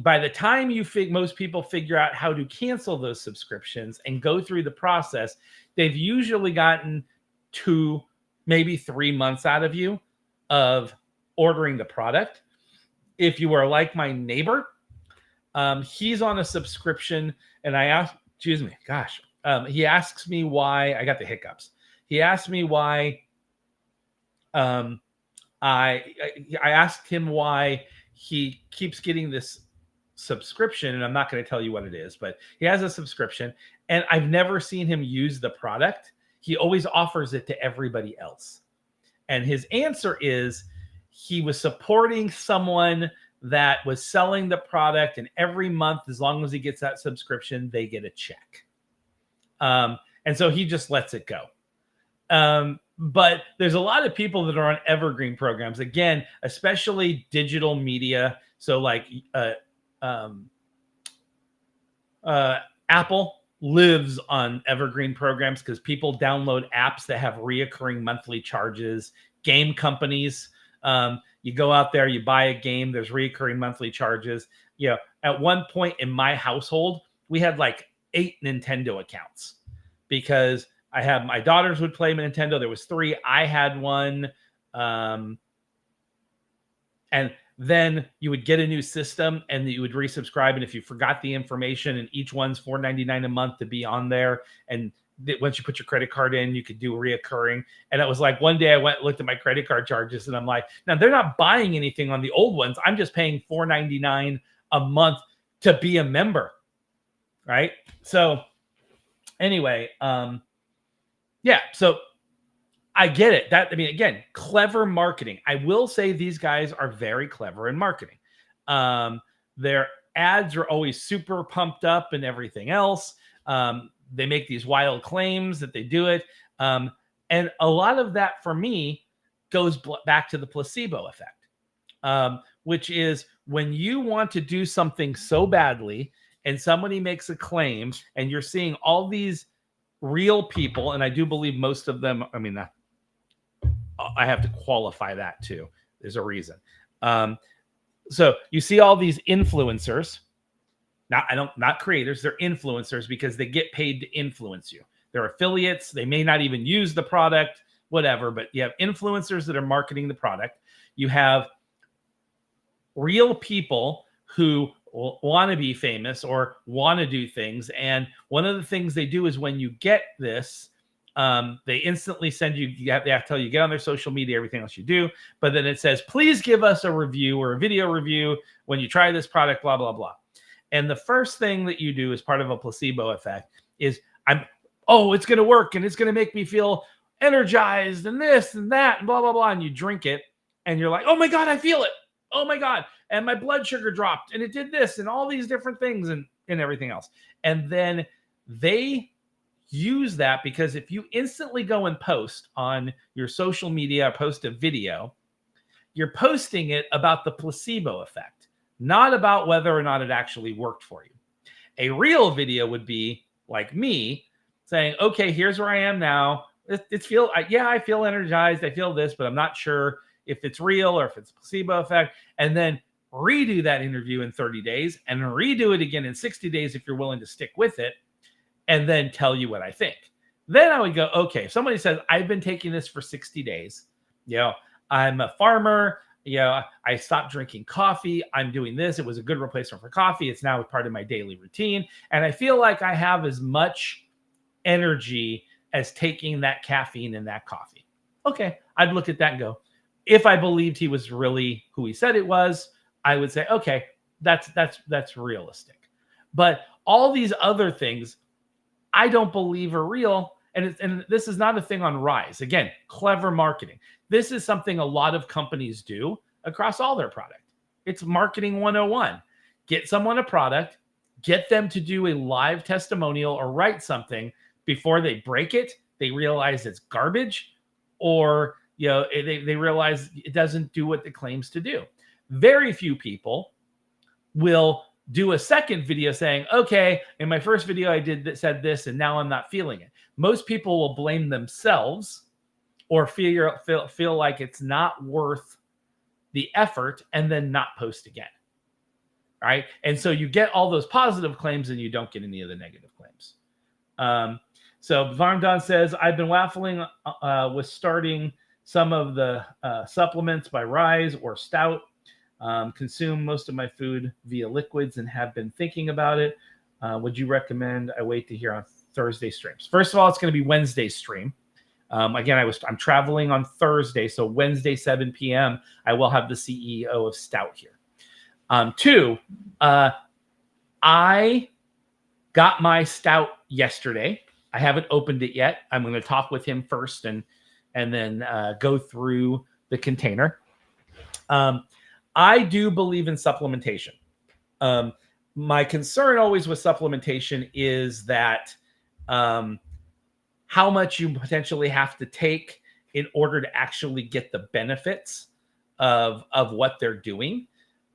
By the time most people figure out how to cancel those subscriptions and go through the process, they've usually gotten 2, maybe 3 months out of you of ordering the product. If you are like my neighbor, he's on a subscription, and I asked, he asks me why. I got the hiccups. He asked me why. I asked him why he keeps getting this subscription, and I'm not going to tell you what it is, but he has a subscription, and I've never seen him use the product. He always offers it to everybody else. And his answer is he was supporting someone that was selling the product, and every month, as long as he gets that subscription, they get a check. And so he just lets it go. But there's a lot of people that are on evergreen programs, again, especially digital media. So like Apple lives on evergreen programs because people download apps that have reoccurring monthly charges. Game companies, you go out there, you buy a game, there's reoccurring monthly charges. At one point in my household, we had like 8 Nintendo accounts because I have my daughters would play Nintendo. There was 3. I had one. And then you would get a new system and you would resubscribe. And if you forgot the information, and each one's $4.99 a month to be on there. And once you put your credit card in, you could do reoccurring. And it was like, one day I went and looked at my credit card charges and I'm like, now they're not buying anything on the old ones. I'm just paying $4.99 a month to be a member. Right. So anyway, yeah, so I get it. Again, clever marketing. I will say these guys are very clever in marketing. Their ads are always super pumped up and everything else. They make these wild claims that they do it. And a lot of that for me goes back to the placebo effect, which is when you want to do something so badly and somebody makes a claim and you're seeing all these real people, and I do believe most of them, I have to qualify that too. There's a reason. So you see all these influencers, not creators, they're influencers because they get paid to influence you. They're affiliates. They may not even use the product, whatever, but you have influencers that are marketing the product. You have real people who want to be famous or want to do things. And one of the things they do is when you get this, they instantly send you, they have to tell you, get on their social media, everything else you do. But then it says, please give us a review or a video review when you try this product, blah, blah, blah. And the first thing that you do as part of a placebo effect is it's going to work and it's going to make me feel energized and this and that and blah, blah, blah. And you drink it and you're like, oh my God, I feel it. Oh my God. And my blood sugar dropped and it did this and all these different things and everything else. And then they use that because if you instantly go and post on your social media, post a video, you're posting it about the placebo effect, not about whether or not it actually worked for you. A real video would be like me saying, okay, here's where I am now. I feel energized. I feel this, but I'm not sure if it's real or if it's a placebo effect. And then redo that interview in 30 days and redo it again in 60 days if you're willing to stick with it, and then tell you what I think. Then I would go, okay, if somebody says, I've been taking this for 60 days, I'm a farmer, I stopped drinking coffee, I'm doing this, it was a good replacement for coffee, it's now part of my daily routine, and I feel like I have as much energy as taking that caffeine in that coffee. Okay, I'd look at that and go, if I believed he was really who he said it was, I would say, okay, that's realistic. But all these other things, I don't believe are real. And this is not a thing on RYZE. Again, clever marketing. This is something a lot of companies do across all their product. It's marketing 101. Get someone a product, get them to do a live testimonial or write something before they break it. They realize it's garbage, or they realize it doesn't do what it claims to do. Very few people will do a second video saying, okay, in my first video I said this and now I'm not feeling it. Most people will blame themselves or feel like it's not worth the effort and then not post again. Right? And so you get all those positive claims and you don't get any of the negative claims. So Farm Don says, I've been waffling with starting some of the supplements by RYZE or Stout. Consume most of my food via liquids and have been thinking about it. Would you recommend I wait to hear on Thursday streams? First of all, it's going to be Wednesday's stream. Again, I'm traveling on Thursday, so Wednesday 7 p.m. I will have the CEO of Stout here. Two, I got my Stout yesterday. I haven't opened it yet. I'm going to talk with him first and then go through the container. I do believe in supplementation. My concern always with supplementation is that how much you potentially have to take in order to actually get the benefits of what they're doing.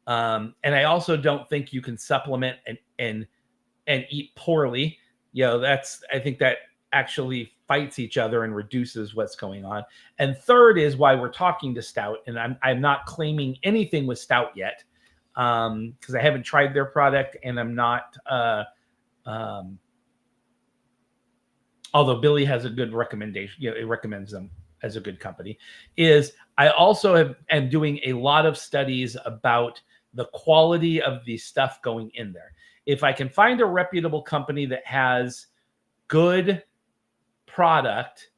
And I also don't think you can supplement and eat poorly. I think that actually fights each other and reduces what's going on. And third is why we're talking to Stout, and I'm not claiming anything with Stout yet, because I haven't tried their product, and I'm not. Although Billy has a good recommendation, it recommends them as a good company. Is I also am doing a lot of studies about the quality of the stuff going in there. If I can find a reputable company that has good product,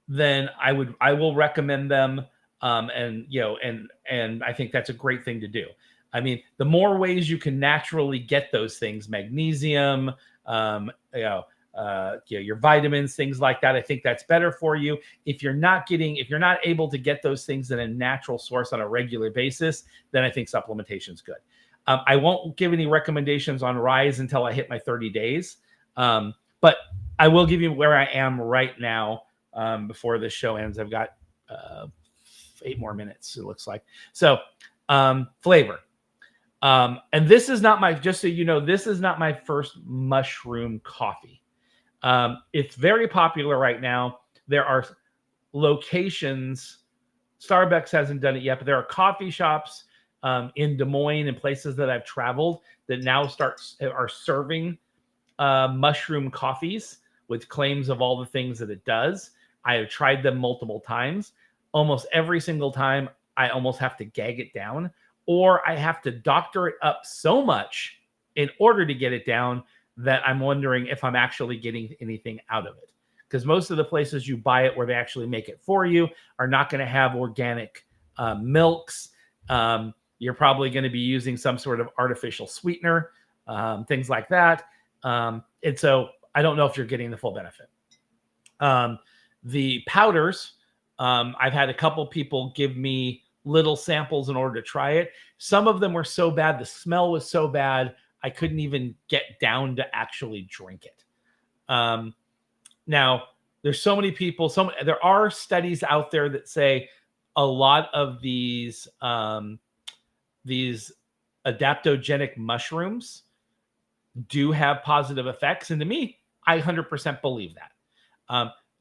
then I will recommend them. And I think that's a great thing to do. I mean, the more ways you can naturally get those things, magnesium, your vitamins, things like that, I think that's better for you. If you're not able to get those things in a natural source on a regular basis, then I think supplementation is good. I won't give any recommendations on RYZE until I hit my 30 days. But I will give you where I am right now before this show ends. I've got 8 more minutes, it looks like. So flavor. And this is not just so you know, this is not my first mushroom coffee. It's very popular right now. There are locations, Starbucks hasn't done it yet, but there are coffee shops in Des Moines and places that I've traveled that now are serving mushroom coffees with claims of all the things that it does. I have tried them multiple times. Almost every single time, I almost have to gag it down, or I have to doctor it up so much in order to get it down that I'm wondering if I'm actually getting anything out of it. Because most of the places you buy it where they actually make it for you are not going to have organic milks. You're probably going to be using some sort of artificial sweetener, things like that. And so I don't know if you're getting the full benefit. The powders, I've had a couple people give me little samples in order to try it. Some of them were so bad, the smell was so bad, I couldn't even get down to actually drink it. Now, there's so many people, there are studies out there that say a lot of these adaptogenic mushrooms do have positive effects. And to me, I 100% believe that.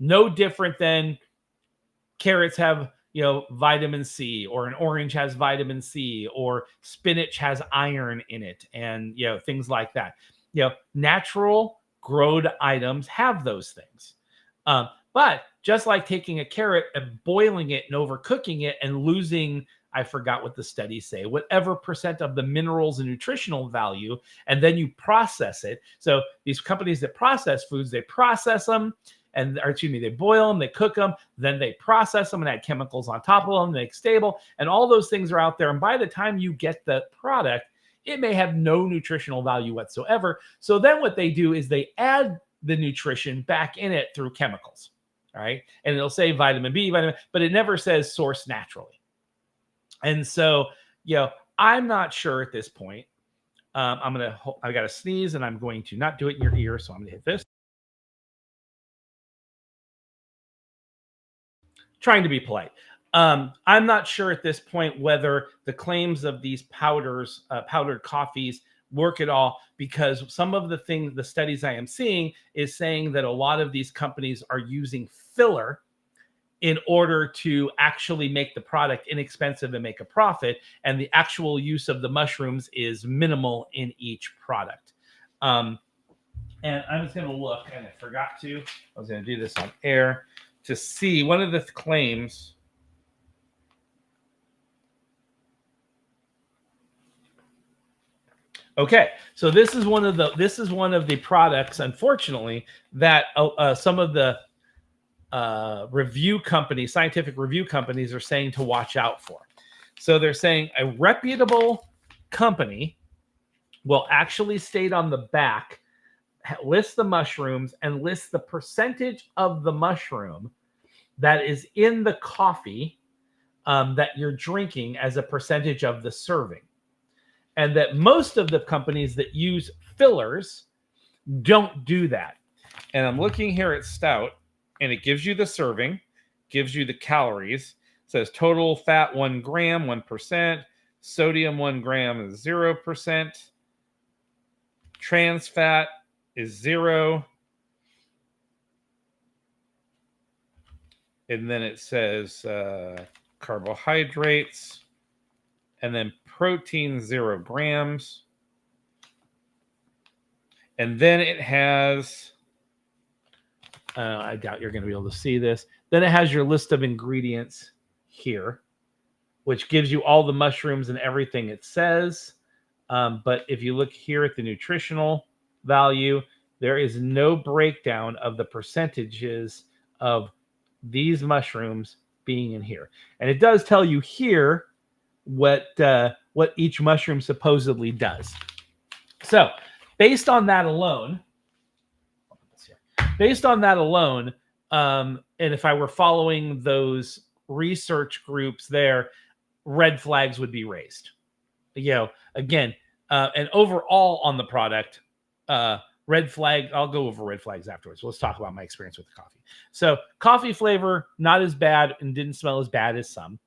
No different than carrots have, vitamin C, or an orange has vitamin C, or spinach has iron in it, and things like that. Natural growed items have those things. But just like taking a carrot and boiling it and overcooking it and losing, I forgot what the studies say, whatever percent of the minerals and nutritional value, and then you process it. So these companies that process foods, they process them, they boil them, they cook them, then they process them and add chemicals on top of them, make stable, and all those things are out there. And by the time you get the product, it may have no nutritional value whatsoever. So then what they do is they add the nutrition back in it through chemicals. All right. And it'll say vitamin B, but it never says source naturally. And so, I'm not sure at this point. I got to sneeze, and I'm going to not do it in your ear. So I'm going to hit this. Trying to be polite. I'm not sure at this point whether the claims of these powdered coffees work at all, because some of the studies I am seeing is saying that a lot of these companies are using filler in order to actually make the product inexpensive and make a profit, and the actual use of the mushrooms is minimal in each product. And I was going to look, and I forgot to. I was going to do this on air to see one of the claims. Okay, so this is one of the products, unfortunately, that some of the scientific review companies are saying to watch out for. So they're saying a reputable company will actually state on the back, list the mushrooms and list the percentage of the mushroom that is in the coffee that you're drinking as a percentage of the serving. And that most of the companies that use fillers don't do that. And I'm looking here at Stout, and it gives you the serving, gives you the calories. It says total fat 1 gram, 1%. Sodium 1 gram is 0%. Trans fat is 0. And then it says carbohydrates, and then protein 0 grams. And then it has, I doubt you're going to be able to see this. Then it has your list of ingredients here, which gives you all the mushrooms and everything it says. But if you look here at the nutritional value, there is no breakdown of the percentages of these mushrooms being in here. And it does tell you here what each mushroom supposedly does. So based on that alone, and if I were following those research groups there, red flags would be raised. Again, and overall on the product, red flag, I'll go over red flags afterwards. Let's talk about my experience with the coffee. So coffee flavor, not as bad and didn't smell as bad as some.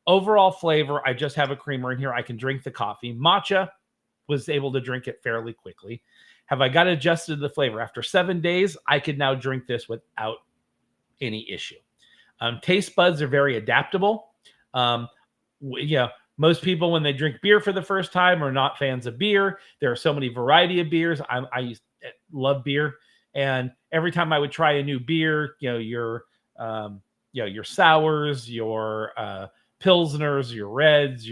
Overall flavor, I just have a creamer in here. I can drink the coffee. Matcha, was able to drink it fairly quickly. Have I got adjusted to the flavor? After 7 days, I could now drink this without any issue. Taste buds are very adaptable. Most people, when they drink beer for the first time, are not fans of beer. There are so many variety of beers. I love beer, and every time I would try a new beer, your sours, your pilsners, your reds,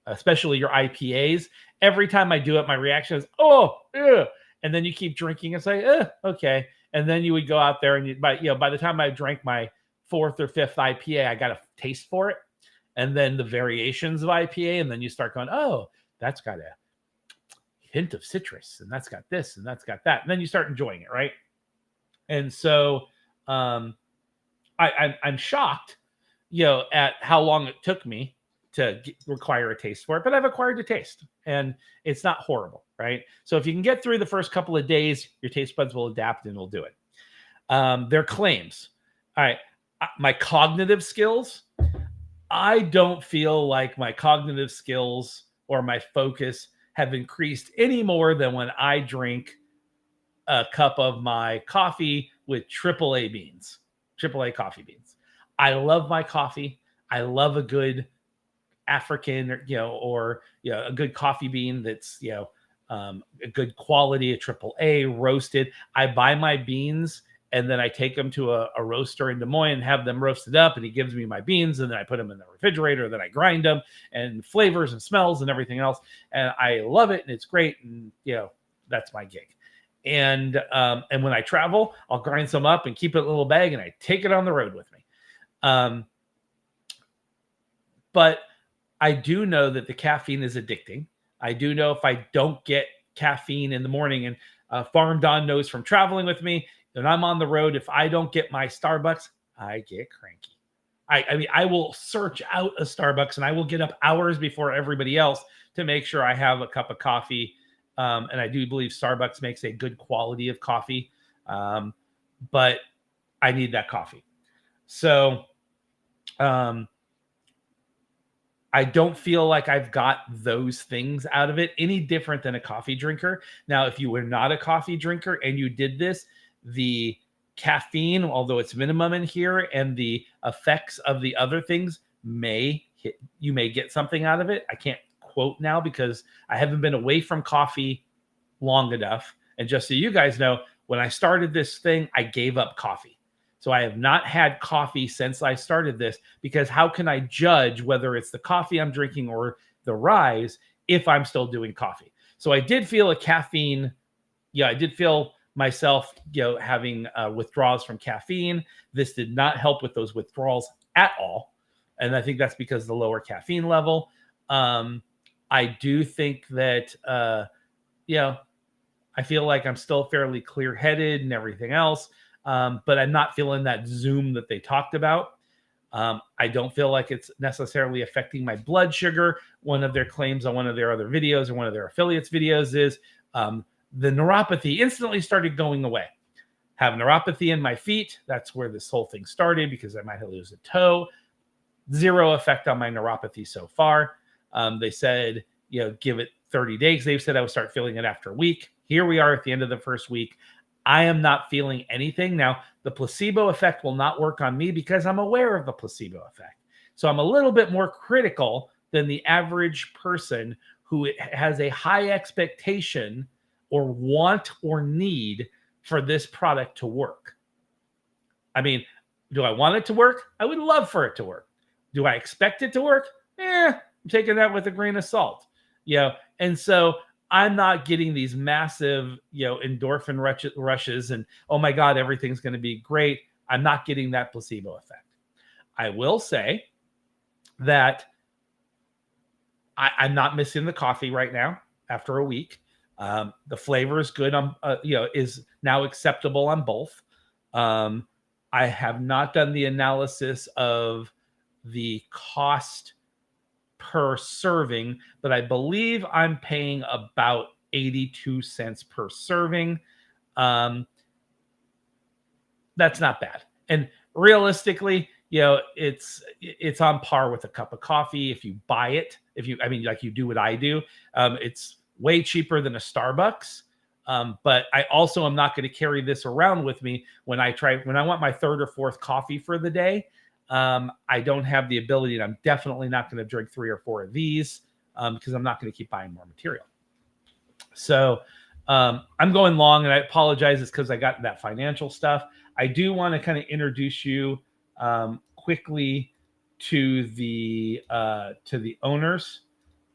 especially your IPAs. Every time I do it, my reaction is, oh, ugh. And then you keep drinking and say, okay. And then you would go out there and by the time I drank my 4th or 5th IPA, I got a taste for it. And then the variations of IPA, and then you start going, oh, that's got a hint of citrus, and that's got this, and that's got that. And then you start enjoying it, right? And so I'm shocked, at how long it took me to require a taste for it, but I've acquired a taste, and it's not horrible, right? So if you can get through the first couple of days, your taste buds will adapt and will do it. Their claims. All right. My cognitive skills. I don't feel like my cognitive skills or my focus have increased any more than when I drink a cup of my coffee with AAA beans, AAA coffee beans. I love my coffee. I love a good African, or a good coffee bean that's a good quality, a AAA roasted. I buy my beans and then I take them to a roaster in Des Moines and have them roasted up, and he gives me my beans, and then I put them in the refrigerator, then I grind them, and flavors and smells and everything else, and I love it, and it's great, and that's my gig. And when I travel, I'll grind some up and keep it in a little bag, and I take it on the road with me. But I do know that the caffeine is addicting. I do know if I don't get caffeine in the morning, and Farm Don knows from traveling with me, when I'm on the road, if I don't get my Starbucks, I get cranky. I mean, I will search out a Starbucks, and I will get up hours before everybody else to make sure I have a cup of coffee. And I do believe Starbucks makes a good quality of coffee, but I need that coffee. So I don't feel like I've got those things out of it any different than a coffee drinker. Now, if you were not a coffee drinker and you did this, the caffeine, although it's minimum in here, and the effects of the other things you may get something out of it. I can't quote now because I haven't been away from coffee long enough. And just so you guys know, when I started this thing, I gave up coffee. So I have not had coffee since I started this, because how can I judge whether it's the coffee I'm drinking or the RYZE if I'm still doing coffee? So I did feel a caffeine. Yeah, I did feel myself, having withdrawals from caffeine. This did not help with those withdrawals at all. And I think that's because of the lower caffeine level. I do think that, I feel like I'm still fairly clear-headed and everything else. But I'm not feeling that zoom that they talked about. I don't feel like it's necessarily affecting my blood sugar. One of their claims on one of their other videos or one of their affiliates videos is the neuropathy instantly started going away. Have neuropathy in my feet. That's where this whole thing started, because I might lose a toe. Zero effect on my neuropathy so far. They said, give it 30 days. They've said I would start feeling it after a week. Here we are at the end of the first week. I am not feeling anything. Now, the placebo effect will not work on me because I'm aware of the placebo effect. So I'm a little bit more critical than the average person who has a high expectation or want or need for this product to work. I mean, do I want it to work? I would love for it to work. Do I expect it to work? I'm taking that with a grain of salt. And so I'm not getting these massive, endorphin rushes and, oh my God, everything's going to be great. I'm not getting that placebo effect. I will say that I'm not missing the coffee right now after a week. The flavor is good. Is now acceptable on both. I have not done the analysis of the cost per serving, but I believe I'm paying about 82 cents per serving. That's not bad. And realistically, it's on par with a cup of coffee if you buy it. Like you do what I do. It's way cheaper than a Starbucks. But I also am not going to carry this around with me when I want my third or fourth coffee for the day. I don't have the ability, and I'm definitely not going to drink 3 or 4 of these because I'm not going to keep buying more material. So I'm going long, and I apologize. It's because I got that financial stuff. I do want to kind of introduce you quickly to the owners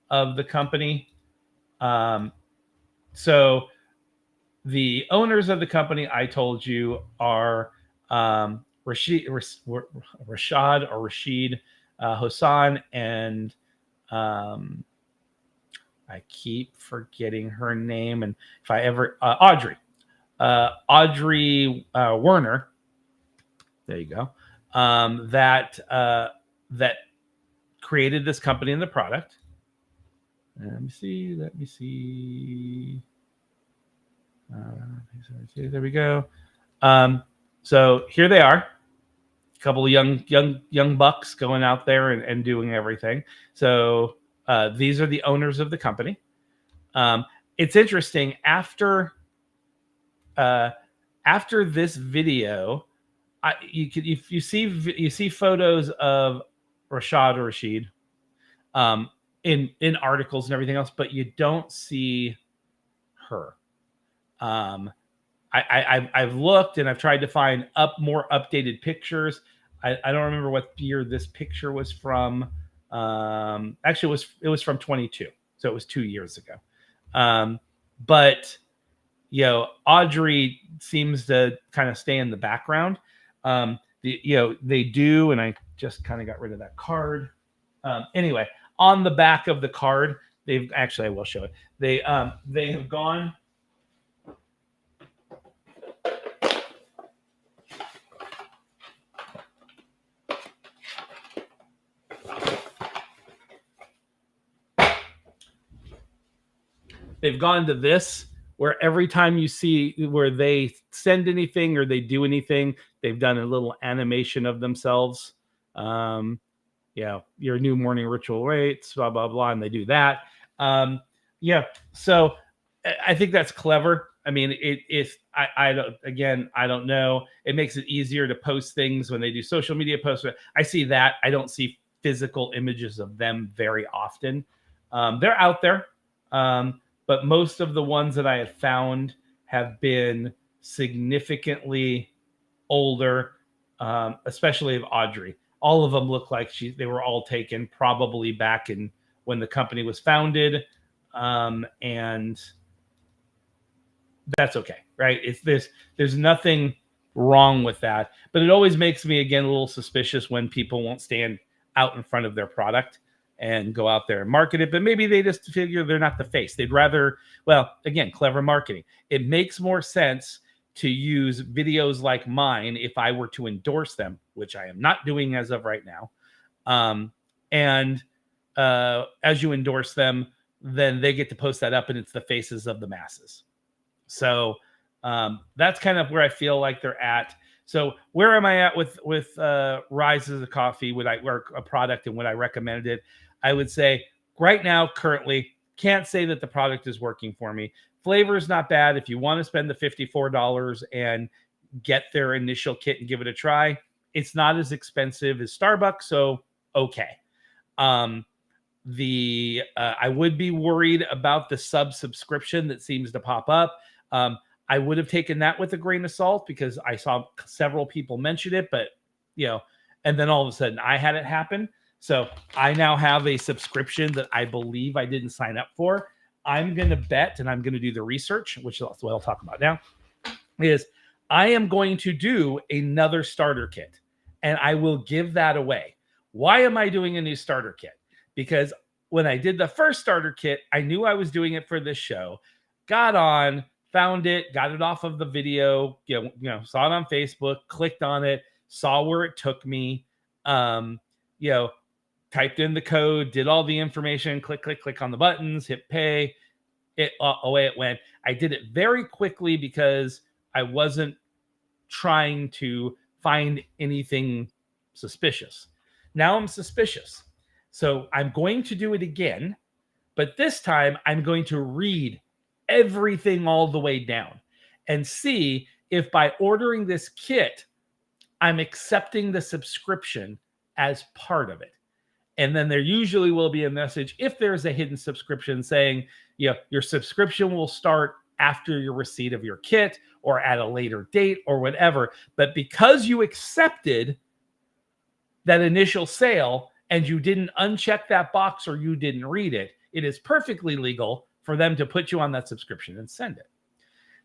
of the company. So the owners of the company, I told you, are Rashid Hossan, and I keep forgetting her name. And if I ever Audrey Werner, there you go. That created this company and the product. Let me see. There we go. So here they are, a couple of young bucks going out there and doing everything. So these are the owners of the company. It's interesting. After after this video, you see photos of Rashad or Rashid in articles and everything else, but you don't see her. I've looked and I've tried to find more updated pictures. I don't remember what year this picture was from. Actually, it was from 22, so it was 2 years ago. But Audrey seems to kind of stay in the background. They do, and I just kind of got rid of that card. Anyway, on the back of the card, I will show it. They have gone. They've gone to this, where every time you see where they send anything or they do anything, they've done a little animation of themselves. Your new morning ritual rates, blah, blah, blah. And they do that. So I think that's clever. I mean, I don't know. It makes it easier to post things when they do social media posts. I see that. I don't see physical images of them very often. They're out there. But most of the ones that I have found have been significantly older, especially of Audrey. All of them look like they were all taken probably back in when the company was founded. And that's okay, right? There's nothing wrong with that. But it always makes me, again, a little suspicious when people won't stand out in front of their product and go out there and market it, but maybe they just figure they're not the face. They'd rather, again, clever marketing. It makes more sense to use videos like mine if I were to endorse them, which I am not doing as of right now. As you endorse them, then they get to post that up and it's the faces of the masses. So that's kind of where I feel like they're at. So where am I at with RYZE as a coffee? Would I work a product and would I recommend it? I would say right now, currently, can't say that the product is working for me. Flavor is not bad. If you want to spend the $54 and get their initial kit and give it a try, it's not as expensive as Starbucks, so okay. I would be worried about the subscription that seems to pop up. I would have taken that with a grain of salt because I saw several people mention it, but and then all of a sudden I had it happen. So I now have a subscription that I believe I didn't sign up for. I'm going to bet, and I'm going to do the research, which is what I'll talk about now, is I am going to do another starter kit, and I will give that away. Why am I doing a new starter kit? Because when I did the first starter kit, I knew I was doing it for this show, got on, found it, got it off of the video, saw it on Facebook, clicked on it, saw where it took me, typed in the code, did all the information, click on the buttons, hit pay, away it went. I did it very quickly because I wasn't trying to find anything suspicious. Now I'm suspicious. So I'm going to do it again, but this time I'm going to read everything all the way down and see if by ordering this kit, I'm accepting the subscription as part of it. And then there usually will be a message if there's a hidden subscription saying, your subscription will start after your receipt of your kit or at a later date or whatever. But because you accepted that initial sale and you didn't uncheck that box or you didn't read it, it is perfectly legal for them to put you on that subscription and send it.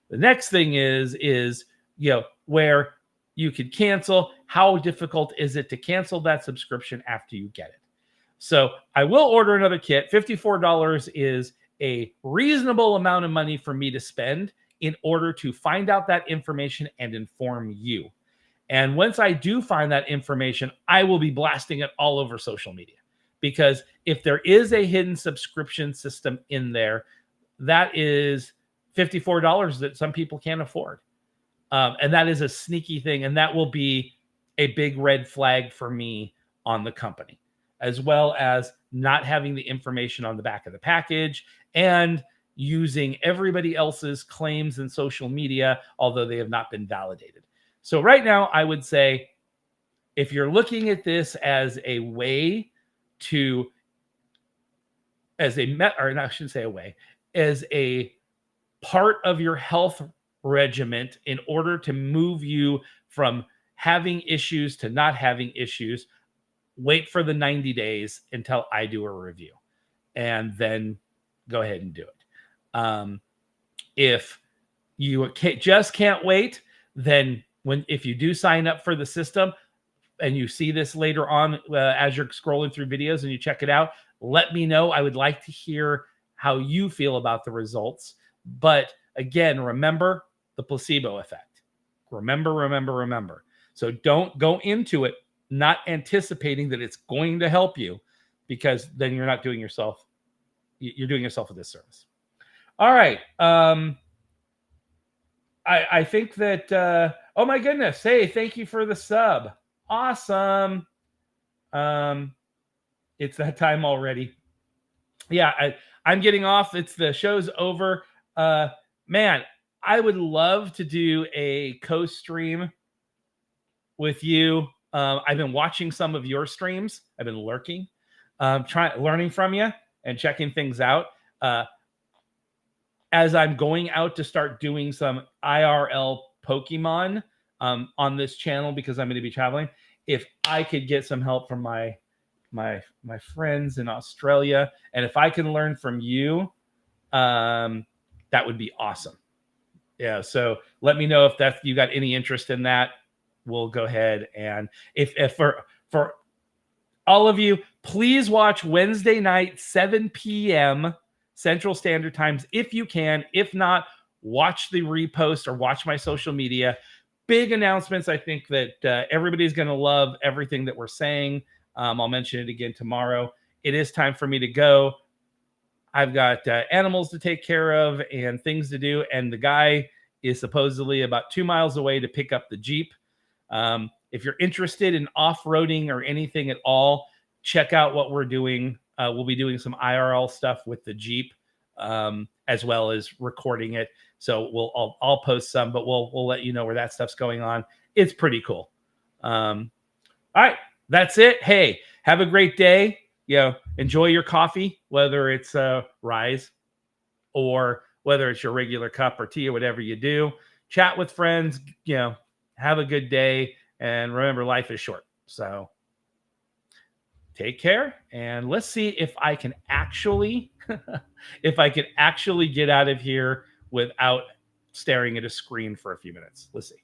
The next thing is where you could cancel. How difficult is it to cancel that subscription after you get it? So I will order another kit. $54 is a reasonable amount of money for me to spend in order to find out that information and inform you. And once I do find that information, I will be blasting it all over social media. Because if there is a hidden subscription system in there, that is $54 that some people can't afford. And that is a sneaky thing. And that will be a big red flag for me on the company, as well as not having the information on the back of the package and using everybody else's claims in social media, although they have not been validated. So right now, I would say if you're looking at this as a way to, as a met, or I shouldn't say a way, as a part of your health regiment in order to move you from having issues to not having issues, wait for the 90 days until I do a review and then go ahead and do it. If you just can't wait, then if you do sign up for the system and you see this later on as you're scrolling through videos and you check it out, let me know. I would like to hear how you feel about the results. But again, remember the placebo effect. Remember. So don't go into it not anticipating that it's going to help you, because then you're not doing yourself, you're doing yourself a disservice. All right. I think that, oh my goodness. Hey, thank you for the sub. Awesome. It's that time already. Yeah, I'm getting off. The show's over. Man, I would love to do a co-stream with you. I've been watching some of your streams. I've been lurking, learning from you and checking things out. As I'm going out to start doing some IRL Pokemon on this channel, because I'm going to be traveling, if I could get some help from my friends in Australia, and if I can learn from you, that would be awesome. Yeah, so let me know if you got any interest in that. We'll go ahead, and if for all of you, please watch Wednesday night 7 p.m. Central Standard Times if you can. If not, watch the repost or watch my social media. Big announcements. I think that everybody's going to love everything that we're saying. I'll mention it again tomorrow. It is time for me to go. I've got animals to take care of and things to do. And the guy is supposedly about 2 miles away to pick up the Jeep. If you're interested in off-roading or anything at all, check out what we're doing. We'll be doing some IRL stuff with the Jeep, as well as recording it. So I'll post some, but we'll let you know where that stuff's going on. It's pretty cool. All right, that's it. Hey, have a great day. Enjoy your coffee, whether it's RYZE or whether it's your regular cup or tea or whatever you do. Chat with friends. Have a good day, and remember, life is short. So take care, and let's see if I can actually get out of here without staring at a screen for a few minutes. Let's see.